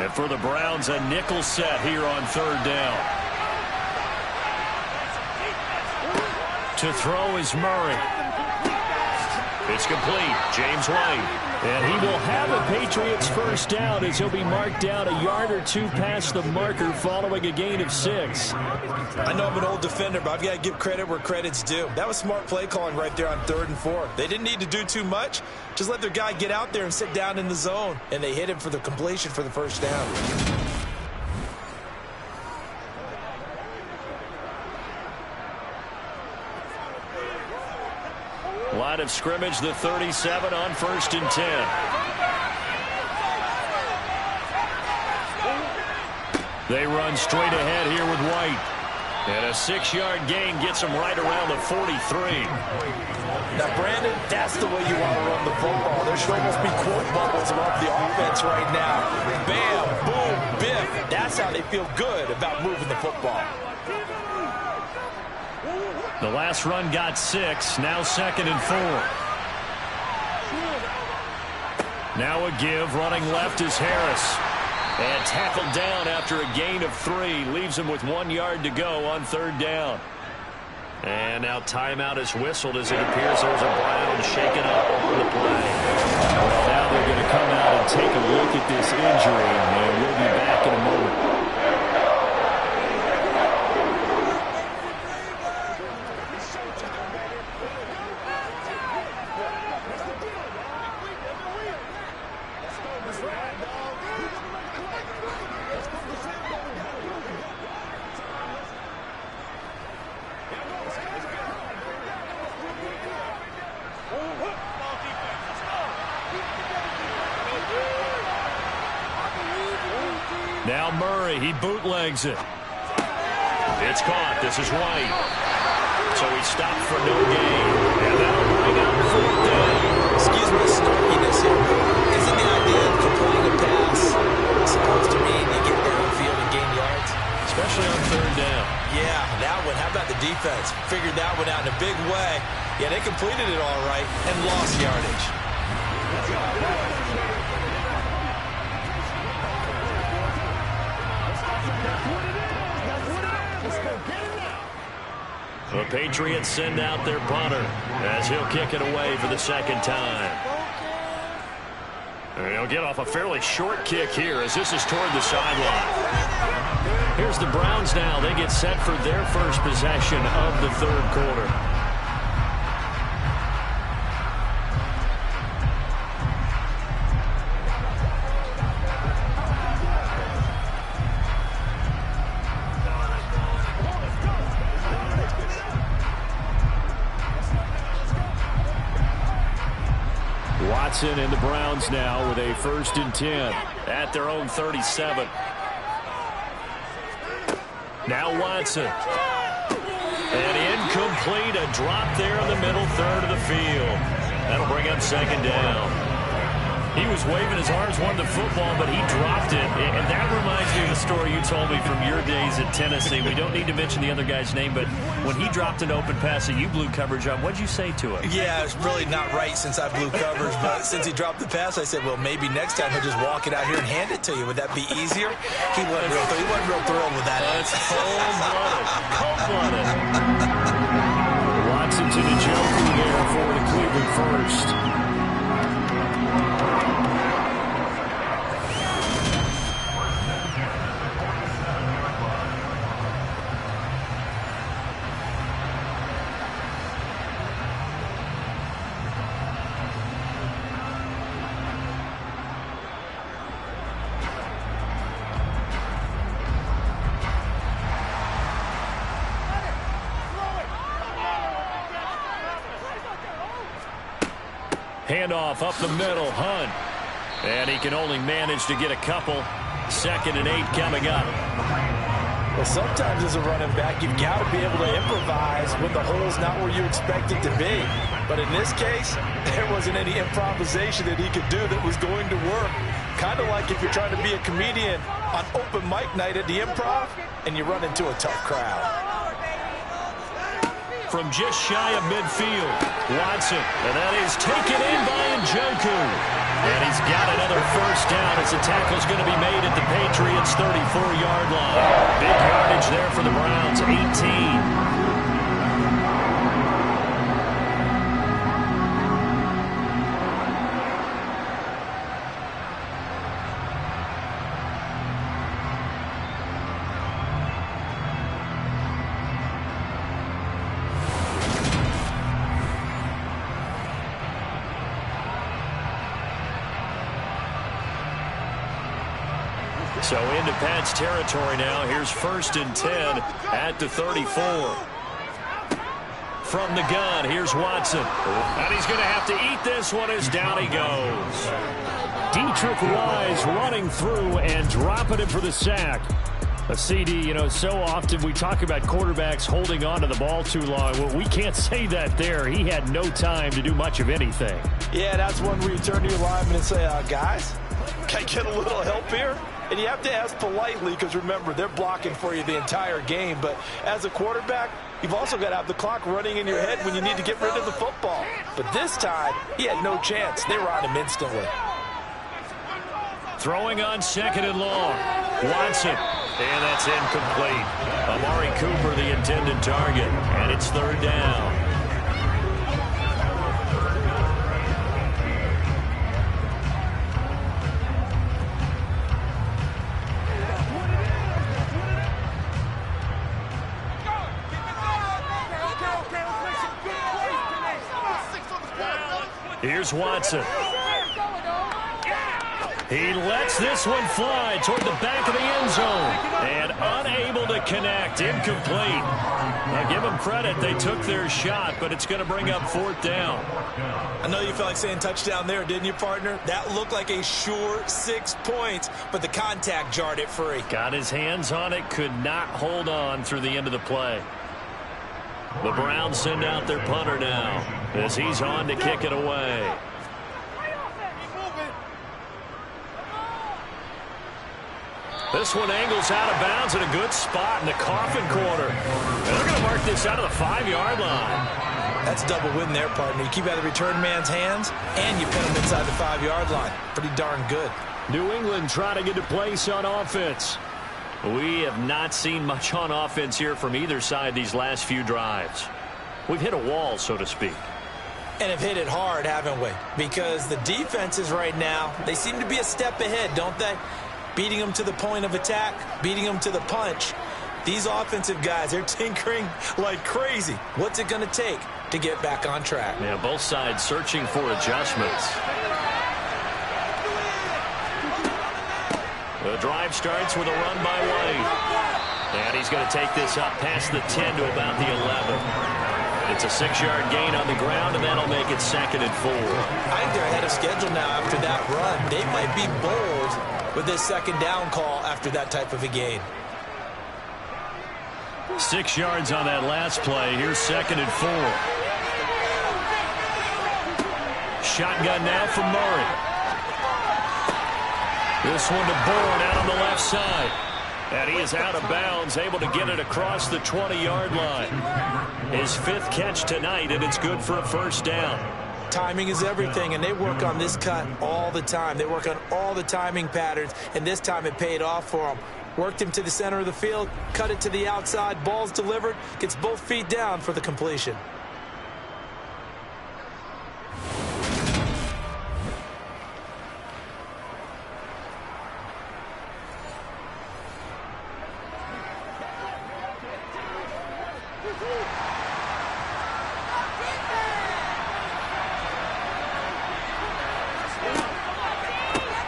S3: And for the Browns, a nickel set here on 3rd down. To throw is Murray. It's complete. James White. And he will have a Patriots first down as he'll be marked down a yard or 2 past the marker following a gain of 6.
S4: I know I'm an old defender, but I've got to give credit where credit's due. That was smart play calling right there on 3rd and 4. They didn't need to do too much. Just let their guy get out there and sit down in the zone. And they hit him for the completion for the first down.
S3: Line of scrimmage, the 37 on 1st and 10. They run straight ahead here with White. And a 6-yard gain gets them right around the 43.
S4: Now, Brandon, that's the way you want to run the football. There should almost be quote bubbles about the offense right now. Bam, boom, biff. That's how they feel good about moving the football.
S3: The last run got 6. Now 2nd and 4. Now a give. Running left is Harris. And tackled down after a gain of 3. Leaves him with 1 yard to go on 3rd down. And now timeout is whistled as it appears there's a Brown shaken up on the play. Now they're going to come out and take a look at this injury. And we'll be back in a moment. Now Murray, he bootlegs it. It's caught. This is White. So he stopped for no gain. And that'll bring up 4th down.
S4: Excuse me, snarkiness here. Isn't the idea of completing a pass supposed to mean you get downfield and gain yards?
S3: Especially on 3rd down.
S4: Yeah, that one. How about the defense? Figured that one out in a big way. Yeah, they completed it all right and lost yardage.
S3: The Patriots send out their punter as he'll kick it away for the 2nd time. And he'll get off a fairly short kick here as this is toward the sideline. Here's the Browns now. They get set for their first possession of the 3rd quarter. Watson and the Browns now with a 1st and 10 at their own 37. Now Watson. And incomplete. A drop there in the middle 3rd of the field. That'll bring up 2nd down. He was waving his arms, wanted the football, but he dropped it. And that reminds me of the story you told me from your days at Tennessee. We don't need to mention the other guy's name, but when he dropped an open pass that you blew coverage on, what'd you say to him?
S4: Yeah, it's really not right since I blew coverage, but since he dropped the pass, I said, well, maybe next time he'll just walk it out here and hand it to you. Would that be easier? He wasn't real thrilled with that.
S3: That's cold-blooded. Cold-blooded. Watson to the Joker there for the Cleveland first. Handoff up the middle, Hunt. And he can only manage to get a couple. 2nd and 8 coming up.
S4: Well, sometimes as a running back, you've got to be able to improvise when the hole's not where you expect it to be. But in this case, there wasn't any improvisation that he could do that was going to work. Kind of like if you're trying to be a comedian on open mic night at the Improv and you run into a tough crowd.
S3: From just shy of midfield, Watson, and that is taken in by Njoku. And he's got another first down as the tackle's going to be made at the Patriots' 34-yard line. Big yardage there for the Browns, 18. So into Pat's territory now. Here's 1st and 10 at the 34. From the gun, here's Watson. And he's going to have to eat this one as down he goes. Dietrich Wise running through and dropping it for the sack. A CD, so often we talk about quarterbacks holding on to the ball too long. Well, we can't say that there. He had no time to do much of anything.
S4: Yeah, that's one where you turn to your lineman and say, guys, can I get a little help here? And you have to ask politely because, remember, they're blocking for you the entire game. But as a quarterback, you've also got to have the clock running in your head when you need to get rid of the football. But this time, he had no chance. They were on him instantly.
S3: Throwing on 2nd and long. Watson. And that's incomplete. Amari Cooper, the intended target. And it's 3rd down. Here's Watson. He lets this one fly toward the back of the end zone. And unable to connect. Incomplete. Now give them credit. They took their shot, but it's going to bring up 4th down.
S4: I know you felt like saying touchdown there, didn't you, partner? That looked like a sure 6 points, but the contact jarred it free.
S3: Got his hands on it. Could not hold on through the end of the play. The Browns send out their punter now as he's on to kick it away. This one angles out of bounds in a good spot in the coffin corner. And they're going to mark this out of the 5-yard line.
S4: That's a double win there, partner. You keep out of the return man's hands, and you pin him inside the 5-yard line. Pretty darn good.
S3: New England trying to get to place on offense. We have not seen much on offense here from either side these last few drives. We've hit a wall, so to speak.
S4: And have hit it hard, haven't we? Because the defenses right now, they seem to be a step ahead, don't they? Beating them to the point of attack, beating them to the punch. These offensive guys, they're tinkering like crazy. What's it going to take to get back on track?
S3: Yeah, both sides searching for adjustments. The drive starts with a run by White. And he's going to take this up past the 10 to about the 11. It's a 6-yard gain on the ground, and that'll make it 2nd and 4.
S4: I think they're ahead of schedule now after that run. They might be bold with this 2nd down call after that type of a gain.
S3: 6 yards on that last play. Here's 2nd and 4. Shotgun now from Murray. This one to Bourne out on the left side. And he is out of bounds, able to get it across the 20-yard line. His 5th catch tonight, and it's good for a first down.
S4: Timing is everything, and they work on this cut all the time. They work on all the timing patterns, and this time it paid off for them. Worked him to the center of the field, cut it to the outside, ball's delivered, gets both feet down for the completion.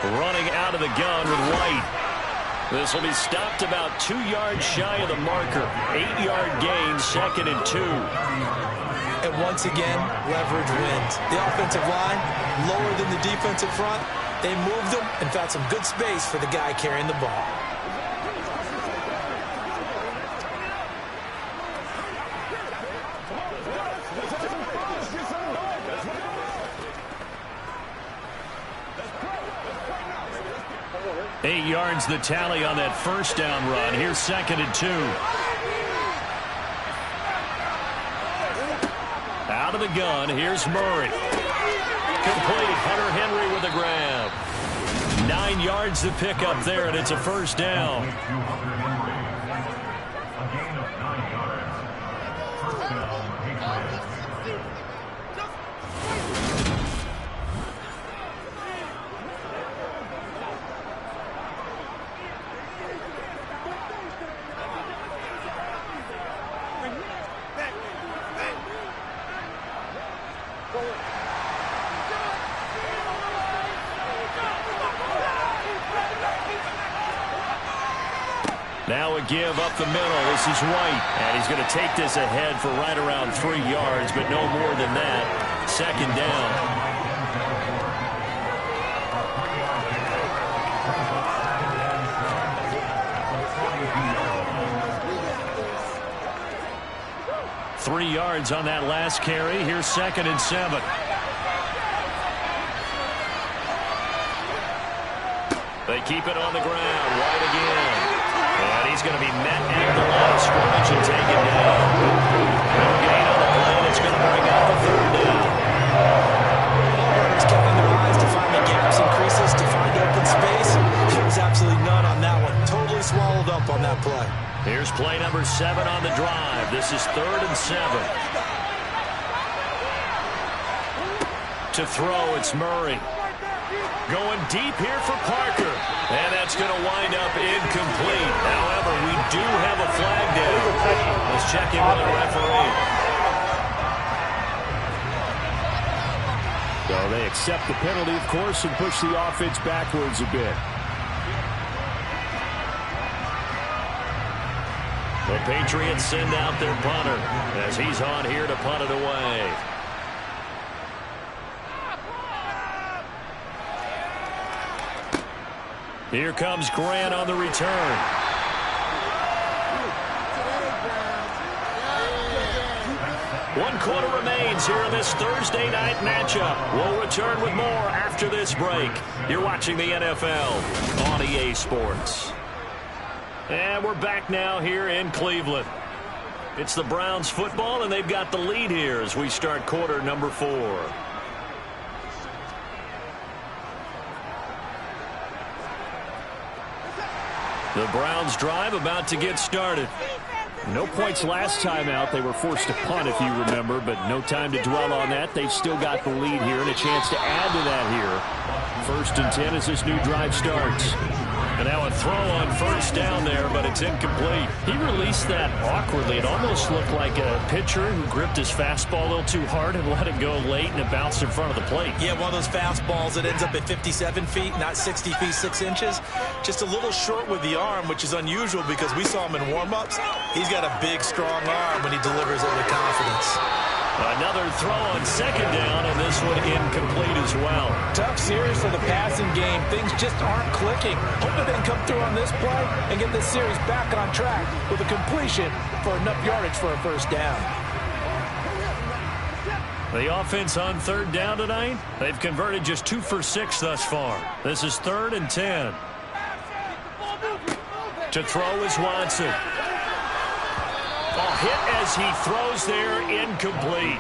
S3: Running out of the gun with White. This will be stopped about 2 yards shy of the marker. 8-yard gain, 2nd and 2.
S4: And once again, leverage wins. The offensive line, lower than the defensive front. They moved them and found some good space for the guy carrying the ball.
S3: Eight yards the tally on that first down run. Here's 2nd and 2. Out of the gun, here's Murray. Complete. Hunter Henry with a grab. 9 yards to pick up there, and it's a first down. Now a give up the middle. This is White. And he's going to take this ahead for right around 3 yards, but no more than that. 2nd down. Three yards on that last carry. Here's 2nd and 7. They keep it on the ground. White again. And he's going to be met at the line of scrimmage and taken down. No gain on the play, and it's going to bring out the 3rd down.
S4: Runners counting their eyes to find the gaps and creases, to find open space. There was absolutely none on that one. Totally swallowed up on that play.
S3: Here's play number 7 on the drive. This is 3rd and 7. To throw, it's Murray. Going deep here for Parker. And that's going to wind up incomplete. However, we do have a flag down. Let's check in with the referee.
S5: So they accept the penalty, of course, and push the offense backwards a bit.
S3: The Patriots send out their punter as he's on here to punt it away. Here comes Grant on the return. One quarter remains here in this Thursday night matchup. We'll return with more after this break. You're watching the NFL on EA Sports. And we're back now here in Cleveland. It's the Browns football, and they've got the lead here as we start quarter number 4. The Browns drive about to get started.
S5: No points last time out. They were forced to punt, if you remember, but no time to dwell on that. They've still got the lead here and a chance to add to that here. 1st and 10 as this new drive starts. And now a throw on first down there, but it's incomplete. He released that awkwardly. It almost looked like a pitcher who gripped his fastball a little too hard and let it go late, and it bounced in front of the plate.
S4: Yeah, one of those fastballs that ends up at 57 feet, not 60 feet, 6 inches. Just a little short with the arm, which is unusual because we saw him in warm-ups. He's got a big, strong arm when he delivers it with confidence.
S3: Another throw on 2nd down, and this one incomplete as well.
S4: Tough series for the passing game. Things just aren't clicking. Hopefully they can come through on this play and get this series back on track with a completion for enough yardage for a first down.
S3: The offense on third down tonight, they've converted just 2 for 6 thus far. This is 3rd and 10. To throw is Watson. A hit as he throws there, incomplete.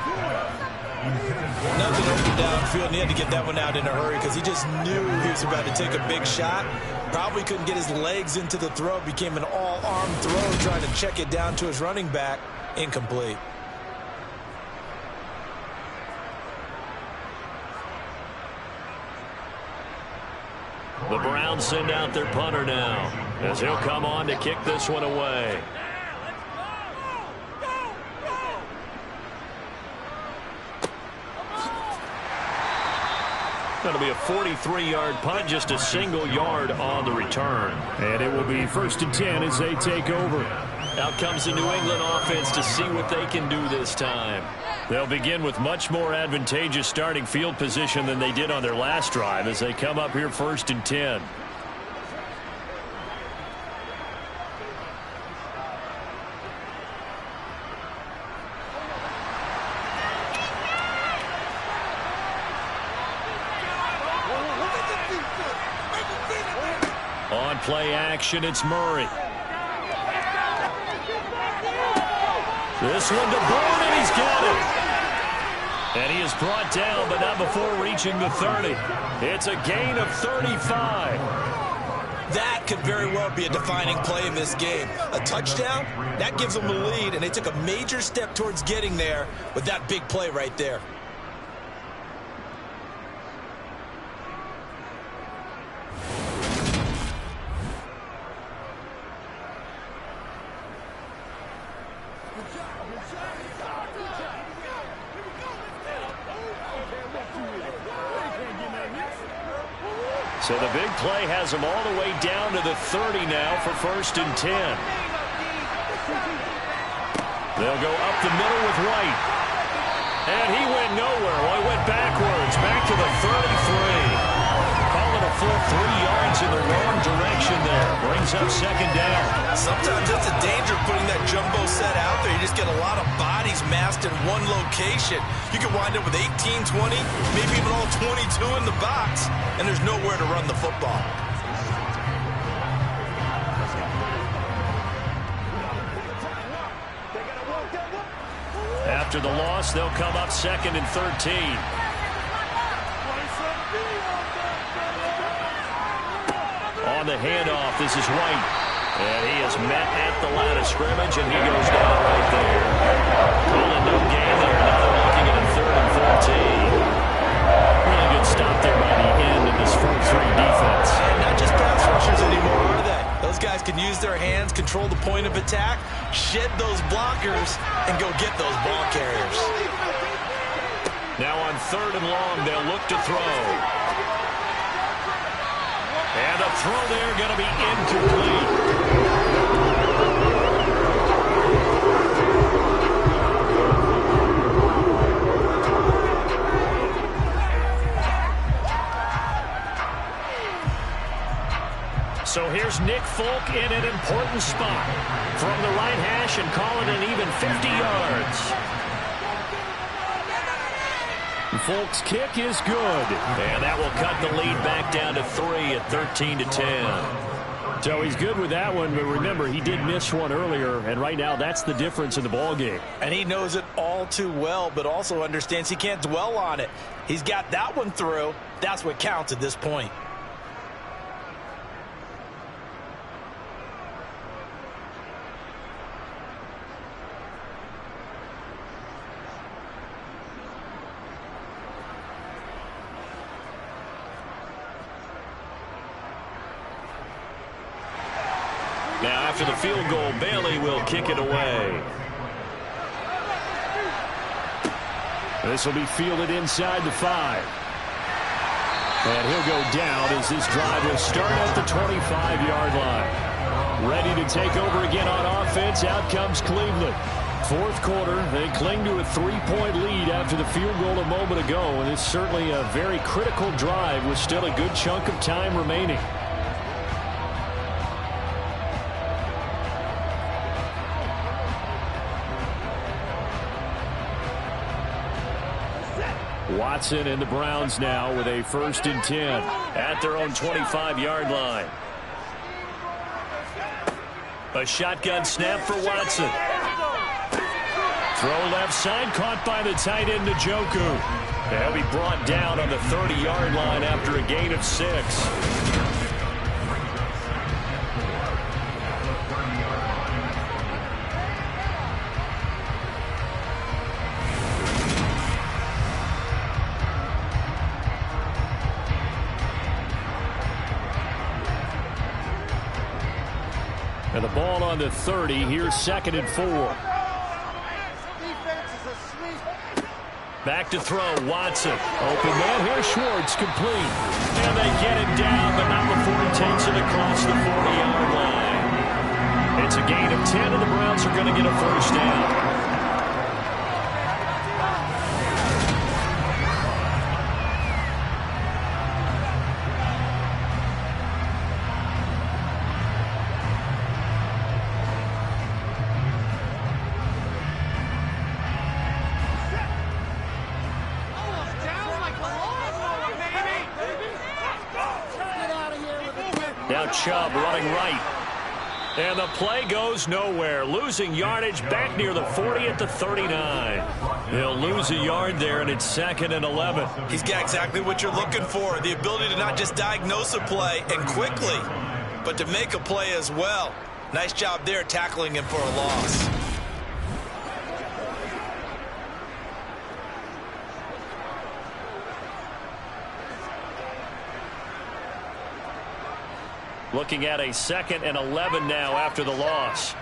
S4: Nothing open downfield, and he had to get that one out in a hurry because he just knew he was about to take a big shot. Probably couldn't get his legs into the throw. Became an all-arm throw, trying to check it down to his running back. Incomplete.
S3: The Browns send out their punter now, as he'll come on to kick this one away. Going to be a 43-yard punt, just a single yard on the return.
S5: And it will be 1st and 10 as they take over.
S3: Out comes the New England offense to see what they can do this time.
S5: They'll begin with much more advantageous starting field position than they did on their last drive as they come up here 1st and 10. On play action, it's Murray. This one to Bourne, and he's got it. And he is brought down, but not before reaching the 30. It's a gain of 35.
S4: That could very well be a defining play in this game. A touchdown, that gives them the lead, and they took a major step towards getting there with that big play right there.
S5: So the big play has them all the way down to the 30 now for 1st and 10. They'll go up the middle with White. And he went nowhere. Well, he went backwards, back to the 33. Call it a full 3 yards in the wrong direction there. Brings up 2nd down.
S4: Sometimes that's a danger putting that jumbo set out there. You just get a lot of bodies massed in one location. You could wind up with 18, 20, maybe even all 22 in the box, and there's nowhere to run the football.
S5: After the loss, they'll come up 2nd and 13. On the handoff, this is White. And he is met at the line of scrimmage, and he goes down right there. Calling no gain there. Now they're looking at a 3rd and 14. Really good stop there by the end of this 4-3 defense.
S4: And not just pass rushers anymore, are they? Those guys can use their hands, control the point of attack, shed those blockers, and go get those ball carriers.
S3: Now on 3rd and long, they'll look to throw. And a throw there going to be incomplete. So here's Nick Folk in an important spot from the right hash and call it an even 50 yards.
S5: Folk's kick is good.
S3: And that will cut the lead back down to 3 at 13-10.
S5: So he's good with that one, but remember, he did miss one earlier, and right now that's the difference in the ballgame.
S4: And he knows it all too well, but also understands he can't dwell on it. He's got that one through. That's what counts at this point.
S3: Now, after the field goal, Bailey will kick it away.
S5: This will be fielded inside the 5. And he'll go down as this drive will start at the 25-yard line. Ready to take over again on offense. Out comes Cleveland. 4th quarter, they cling to a 3-point lead after the field goal a moment ago. And it's certainly a very critical drive with still a good chunk of time remaining.
S3: Watson and the Browns now with a 1st and 10 at their own 25-yard line. A shotgun snap for Watson. Throw left side, caught by the tight end Njoku. They'll be brought down on the 30-yard line after a gain of 6. And the ball on the 30. Here's 2nd and 4. Back to throw, Watson. Open man, here's Schwartz, complete. And they get him down, but not before he takes it across the 40-yard line. It's a gain of 10, and the Browns are going to get a 1st down. Now Chubb running right. And the play goes nowhere. Losing yardage back near the 40 at the 39. He'll lose a yard there, and it's 2nd and 11.
S4: He's got exactly what you're looking for. The ability to not just diagnose a play and quickly, but to make a play as well. Nice job there tackling him for a loss.
S3: Looking at a 2nd and 11 now after the loss.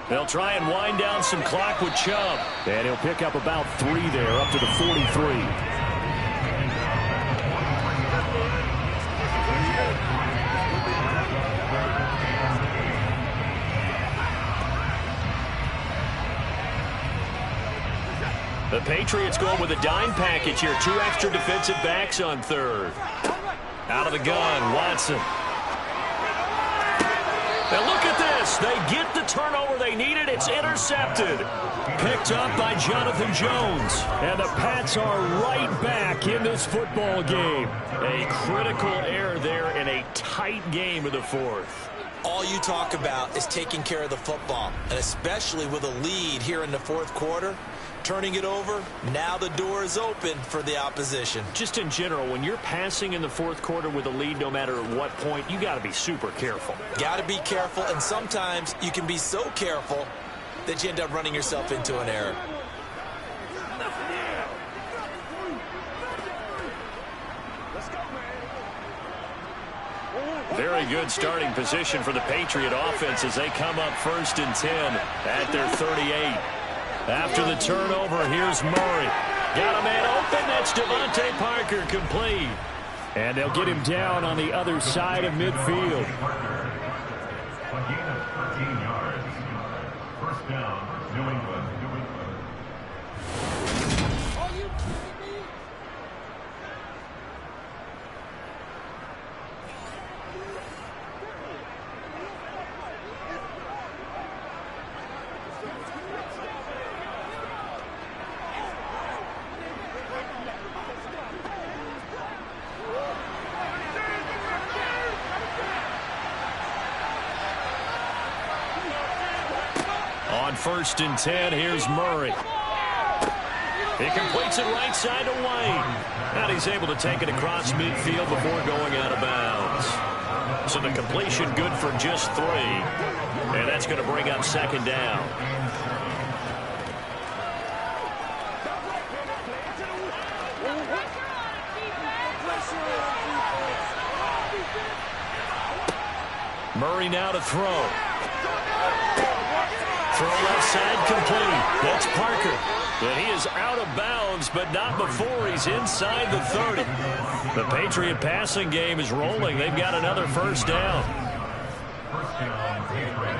S3: They'll try and wind down some clock with Chubb.
S5: And he'll pick up about 3 there, up to the 43.
S3: The Patriots going with a dime package here. 2 extra defensive backs on 3rd. Out of the gun, Watson. And look at this. They get the turnover they needed. It's intercepted. Picked up by Jonathan Jones.
S5: And the Pats are right back in this football game.
S3: A critical error there in a tight game of the 4th.
S4: All you talk about is taking care of the football, and especially with a lead here in the 4th quarter. Turning it over, now the door is open for the opposition.
S3: Just in general, when you're passing in the 4th quarter with a lead, no matter at what point, you got to be super careful.
S4: Got to be careful, and sometimes you can be so careful that you end up running yourself into an error.
S3: Very good starting position for the Patriot offense as they come up 1st and 10 at their 38. After the turnover, here's Murray. Got a man open. That's Devontae Parker, complete.
S5: And they'll get him down on the other side of midfield.
S8: A gain of 13 yards. 1st down, New England.
S3: On 1st and 10, here's Murray. He completes it right side to White. And he's able to take it across midfield before going out of bounds. So the completion good for just 3. And that's going to bring up 2nd down. Murray now to throw. Throw left side, complete. That's Parker. And he is out of bounds, but not before he's inside the 30. The Patriot passing game is rolling. They've got another 1st down.
S8: 1st down, Patriots.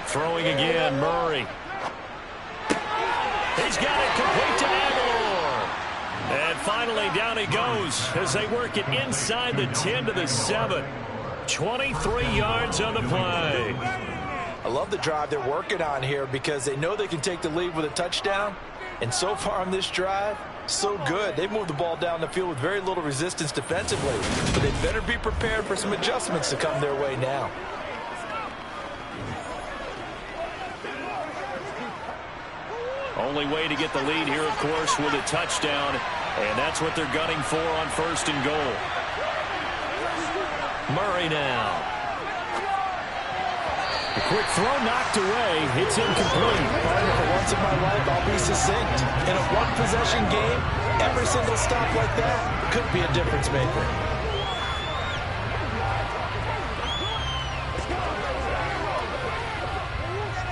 S3: Throwing again, Murray. He's got it complete to Aguilar. And finally, down he goes as they work it inside the 10 to the 7. 23 yards on the play.
S4: I love the drive they're working on here because they know they can take the lead with a touchdown. And so far on this drive, so good. They moved the ball down the field with very little resistance defensively. But they better be prepared for some adjustments to come their way now.
S3: Only way to get the lead here, of course, with a touchdown. And that's what they're gunning for on 1st and goal. Murray now.
S5: A quick throw knocked away. It's incomplete.
S4: For once in my life, I'll be succinct. In a one-possession game, every single stop like that could be a difference maker.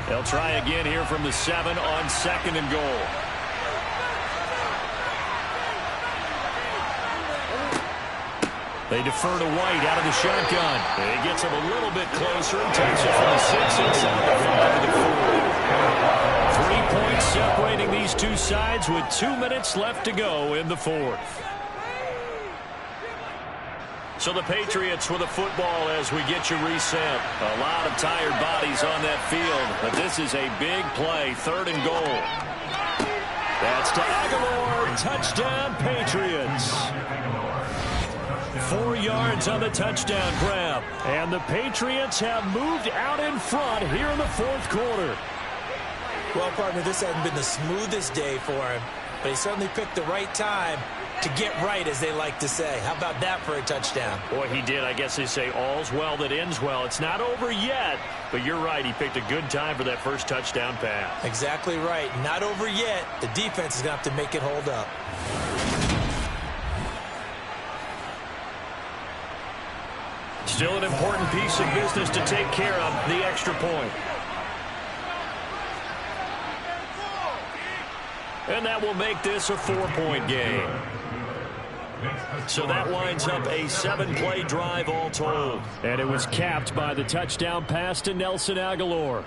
S3: They'll try again here from the 7 on 2nd and goal. They defer to White out of the shotgun. He gets him a little bit closer and takes it from the 6 inside the 5 to the 4. 3 points separating these two sides with 2 minutes left to go in the 4th. So the Patriots with the football as we get you reset. A lot of tired bodies on that field, but this is a big play, 3rd and goal. That's to Aguilar. Touchdown, Patriots. 4 yards on the touchdown grab.
S5: And the Patriots have moved out in front here in the 4th quarter.
S4: Well, partner, this hasn't been the smoothest day for him, but he certainly picked the right time to get right, as they like to say. How about that for a touchdown?
S3: Boy, he did. I guess they say all's well that ends well. It's not over yet, but you're right. He picked a good time for that first touchdown pass.
S4: Exactly right. Not over yet. The defense is going to have to make it hold up.
S3: Still an important piece of business to take care of, the extra point. And that will make this a 4-point game. So that winds up a 7-play drive all told.
S5: And it was capped by the touchdown pass to Nelson Aguilar.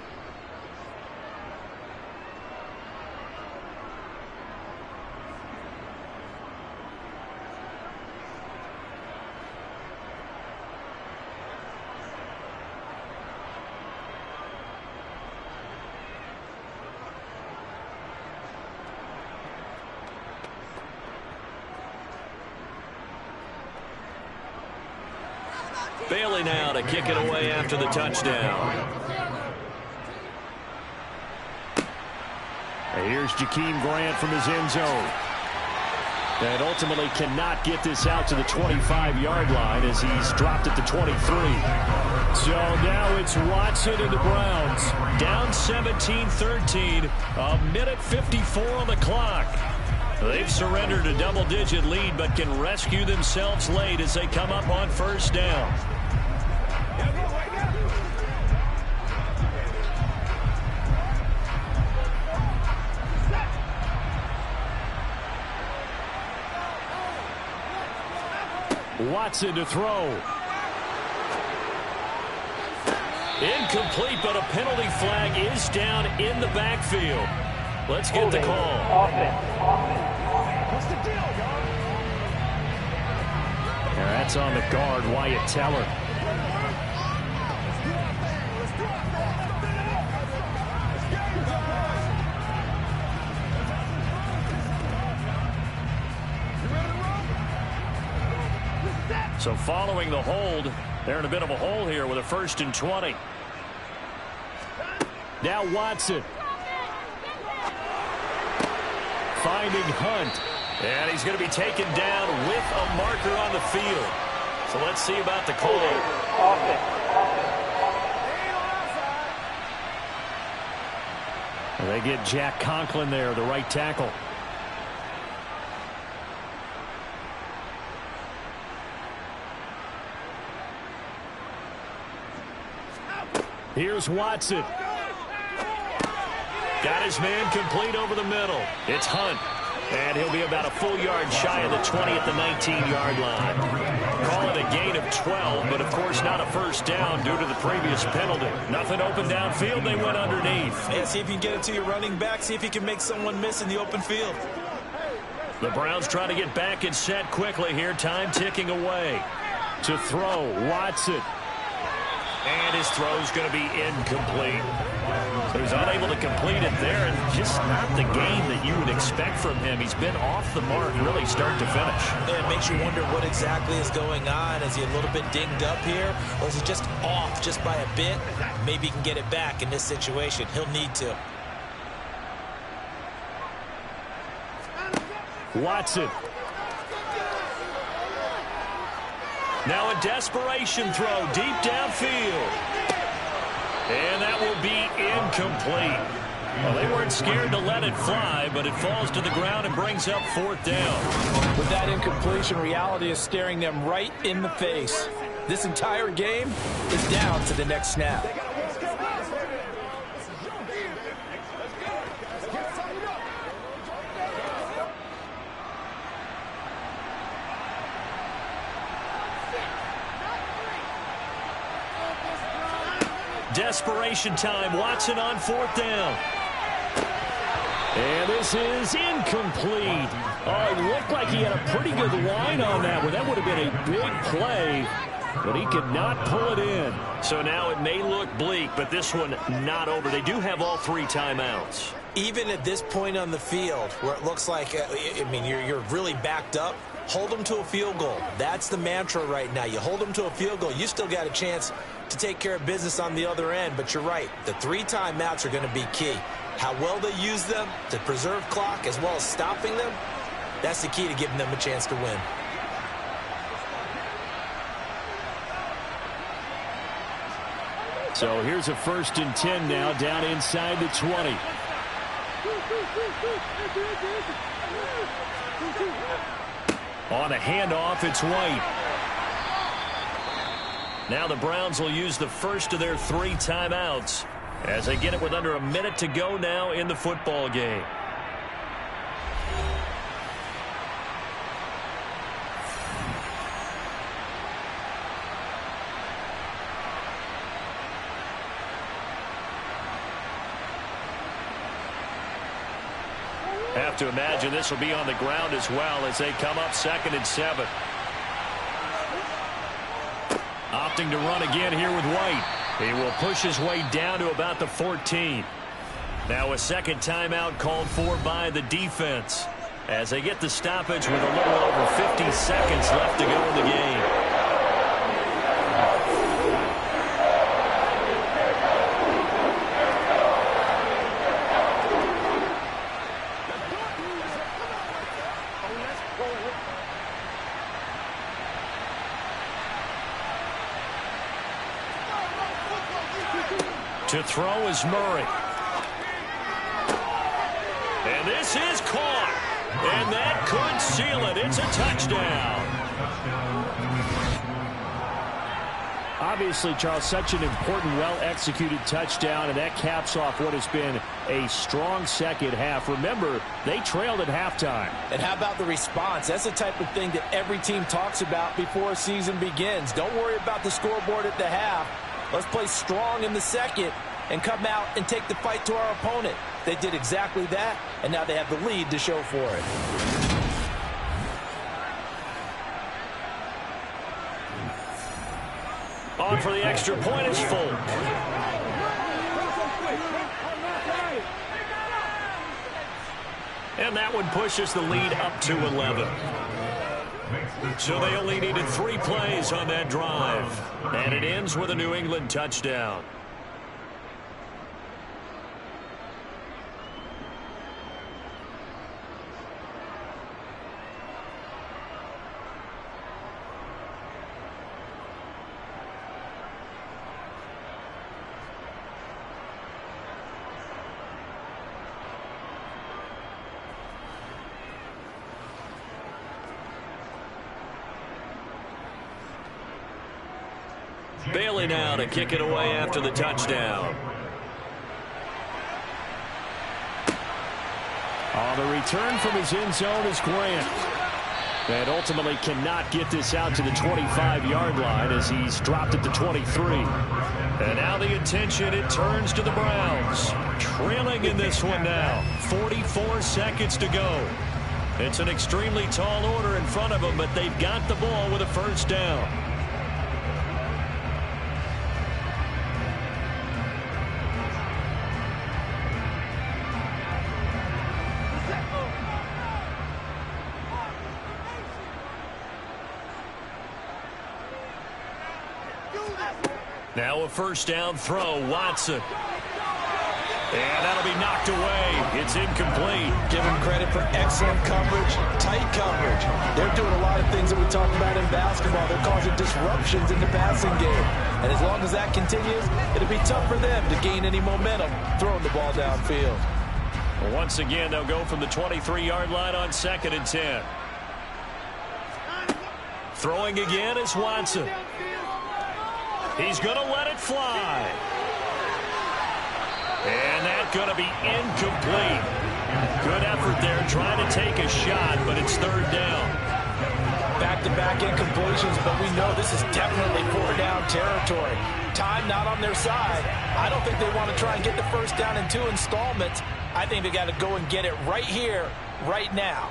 S3: Bailey now to kick it away after the touchdown.
S5: And here's Jakeem Grant from his end zone. And ultimately cannot get this out to the 25-yard line as he's dropped at the 23. So now it's Watson and the Browns.
S3: Down 17-13, a minute 54 on the clock. They've surrendered a double-digit lead, but can rescue themselves late as they come up on 1st down.
S5: Watson to throw.
S3: Incomplete, but a penalty flag is down in the backfield. Let's get the call.
S5: What's the deal, y'all? That's on the guard, Wyatt Teller.
S3: So following the hold, they're in a bit of a hole here with a 1st and 20.
S5: Now Watson. Finding Hunt.
S3: And he's going to be taken down with a marker on the field. So let's see about the call.
S5: They get Jack Conklin there, the right tackle. Here's Watson.
S3: Got his man complete over the middle. It's Hunt. And he'll be about a full yard shy of the 20 at the 19-yard line. Call it a gain of 12, but of course not a first down due to the previous penalty. Nothing open downfield, they went underneath.
S4: Yeah, see if you can get it to your running back. See if you can make someone miss in the open field.
S3: The Browns trying to get back and set quickly here. Time ticking away.
S5: To throw, Watson.
S3: And his throw's going to be incomplete. So he's unable to complete it there, and just not the game that you would expect from him. He's been off the mark really start to finish.
S4: Yeah, it makes you wonder what exactly is going on. Is he a little bit dinged up here, or is he just off just by a bit? Maybe he can get it back in this situation. He'll need to.
S5: Watson.
S3: Now a desperation throw deep downfield. And that will be incomplete. Well, they weren't scared to let it fly, but it falls to the ground and brings up fourth down.
S4: With that incompletion, reality is staring them right in the face. This entire game is down to the next snap.
S3: Desperation time. Watson on fourth down.
S5: And this is incomplete. Oh, it looked like he had a pretty good line on that one. That would have been a big play, but he could not pull it in.
S3: So now it may look bleak, but this one not over. They do have all 3 timeouts.
S4: Even at this point on the field, where it looks like, you're really backed up, hold them to a field goal. That's the mantra right now. You hold them to a field goal, you still got a chance to take care of business on the other end. But you're right, the 3 timeouts are going to be key. How well they use them to preserve clock as well as stopping them, that's the key to giving them a chance to win.
S5: So here's a 1st and 10 now, down inside the 20.
S3: On a handoff, it's White. Now the Browns will use the first of their 3 timeouts as they get it with under a minute to go now in the football game. Have to imagine this will be on the ground as well as they come up 2nd and 7. Opting to run again here with White. He will push his way down to about the 14. Now a second timeout called for by the defense as they get the stoppage with a little over 50 seconds left to go in the game. To throw is Murray. And this is caught. And that could seal it. It's a touchdown.
S5: Obviously, Charles, such an important, well-executed touchdown, and that caps off what has been a strong second half. Remember, they trailed at halftime.
S4: And how about the response? That's the type of thing that every team talks about before a season begins. Don't worry about the scoreboard at the half. Let's play strong in the second and come out and take the fight to our opponent. They did exactly that, and now they have the lead to show for it.
S3: On for the extra point is Folk. And that one pushes the lead up to 11. So they only needed 3 plays on that drive. And it ends with a New England touchdown. Bailey now to kick it away after the touchdown.
S5: On the return from his end zone is Grant. And ultimately cannot get this out to the 25-yard line as he's dropped it to 23.
S3: And now the attention, it turns to the Browns. Trailing in this one now. 44 seconds to go. It's an extremely tall order in front of them, but they've got the ball with a first down. Now a first down throw, Watson. And that'll be knocked away. It's incomplete.
S4: Give him credit for excellent coverage, tight coverage. They're doing a lot of things that we talked about in basketball. They're causing disruptions in the passing game. And as long as that continues, it'll be tough for them to gain any momentum throwing the ball downfield.
S3: Once again, they'll go from the 23-yard line on 2nd and 10. Throwing again is Watson. He's going to let it fly. And that's going to be incomplete. Good effort there trying to take a shot, but it's 3rd down.
S4: Back-to-back incompletions, but we know this is definitely 4-down territory. Time not on their side. I don't think they want to try and get the first down in 2 installments. I think they got to go and get it right here, right now.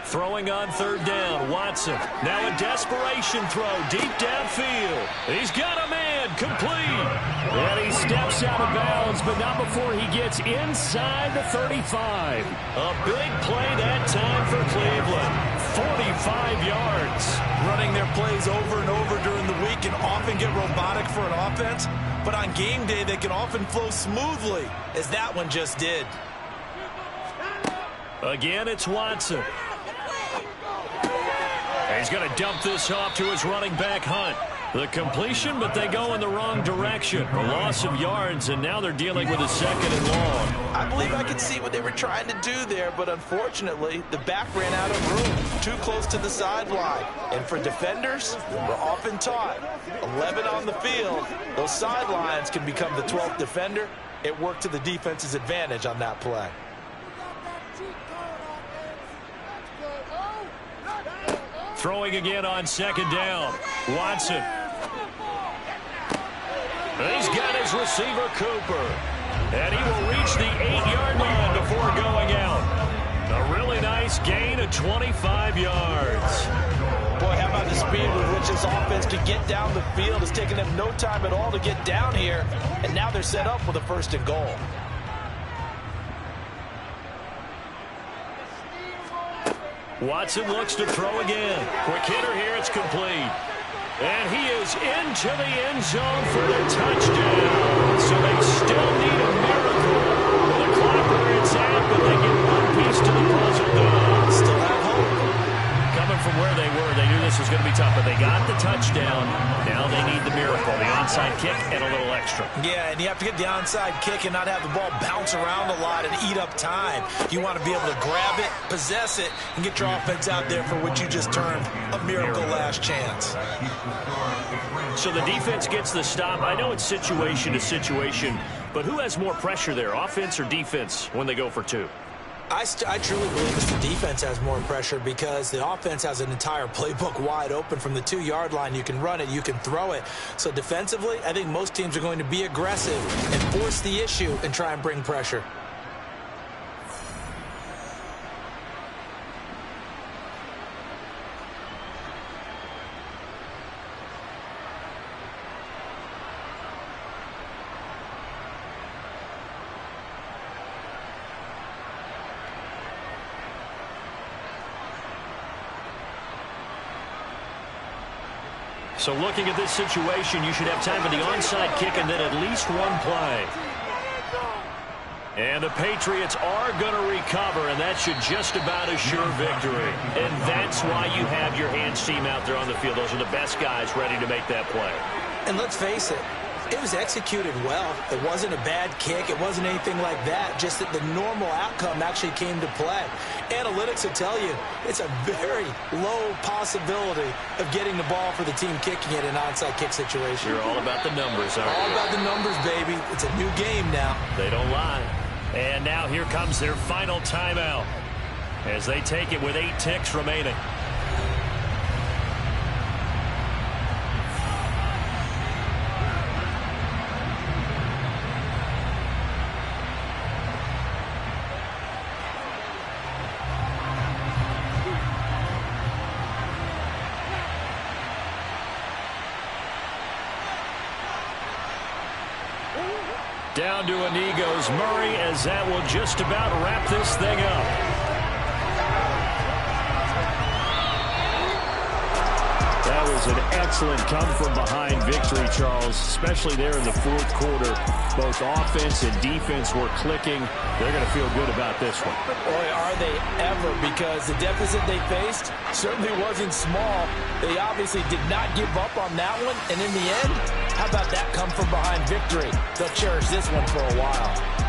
S3: Throwing on 3rd down, Watson. Now a desperation throw deep downfield. He's got a man, complete.
S5: And he steps out of bounds, but not before he gets inside the 35.
S3: A big play that time for Cleveland. 45 yards.
S4: Running their plays over and over during the week can often get robotic for an offense, but on game day they can often flow smoothly, as that one just did.
S3: Again, it's Watson. He's going to dump this off to his running back, Hunt. The completion, but they go in the wrong direction. A loss of yards, and now they're dealing with a 2nd and long.
S4: I believe I could see what they were trying to do there, but unfortunately, the back ran out of room, too close to the sideline. And for defenders, we're often taught, 11 on the field, those sidelines can become the 12th defender. It worked to the defense's advantage on that play.
S3: Throwing again on 2nd down. Watson. He's got his receiver, Cooper. And he will reach the 8-yard line before going out. A really nice gain of 25 yards.
S4: Boy, how about the speed with which this offense can get down the field? It's taken them no time at all to get down here. And now they're set up with a 1st and goal.
S3: Watson looks to throw again. Quick hitter here, it's complete. And he is into the end zone for the touchdown. So they still need a miracle. The clock where it's at, but they get one piece to the puzzle done.
S4: Still have hope.
S3: Coming from where they were, they knew this was going to be tough, but they got the touchdown. Now they need the miracle, the onside kick and a little extra.
S4: Yeah, and you have to get the onside kick and not have the ball bounce around a lot and eat up time. You want to be able to grab it, possess it, and get your offense out there for what you just termed a miracle last chance.
S3: So the defense gets the stop. I know it's situation to situation, but who has more pressure there, offense or defense, when they go for 2?
S4: I truly believe it's the defense has more pressure because the offense has an entire playbook wide open from the 2-yard line. You can run it, you can throw it. So defensively, I think most teams are going to be aggressive and force the issue and try and bring pressure.
S3: So looking at this situation, you should have time for the onside kick and then at least one play. And the Patriots are going to recover, and that should just about assure victory. And that's why you have your hands team out there on the field. Those are the best guys ready to make that play.
S4: And let's face it, it was executed well. It wasn't a bad kick. It wasn't anything like that. Just that the normal outcome actually came to play. Analytics will tell you it's a very low possibility of getting the ball for the team kicking it in an onside kick situation.
S3: You're all about the numbers, aren't you?
S4: All about the numbers, baby. It's a new game now.
S3: They don't lie. And now here comes their final timeout as they take it with 8 ticks remaining. Down to a knee goes Murray, as that will just about wrap this thing up. That was an excellent come-from-behind victory, Charles, especially there in the fourth quarter. Both offense and defense were clicking. They're going to feel good about this one.
S4: Boy, are they ever, because the deficit they faced certainly wasn't small. They obviously did not give up on that one, and in the end, how about that come-from-behind victory? They'll cherish this one for a while.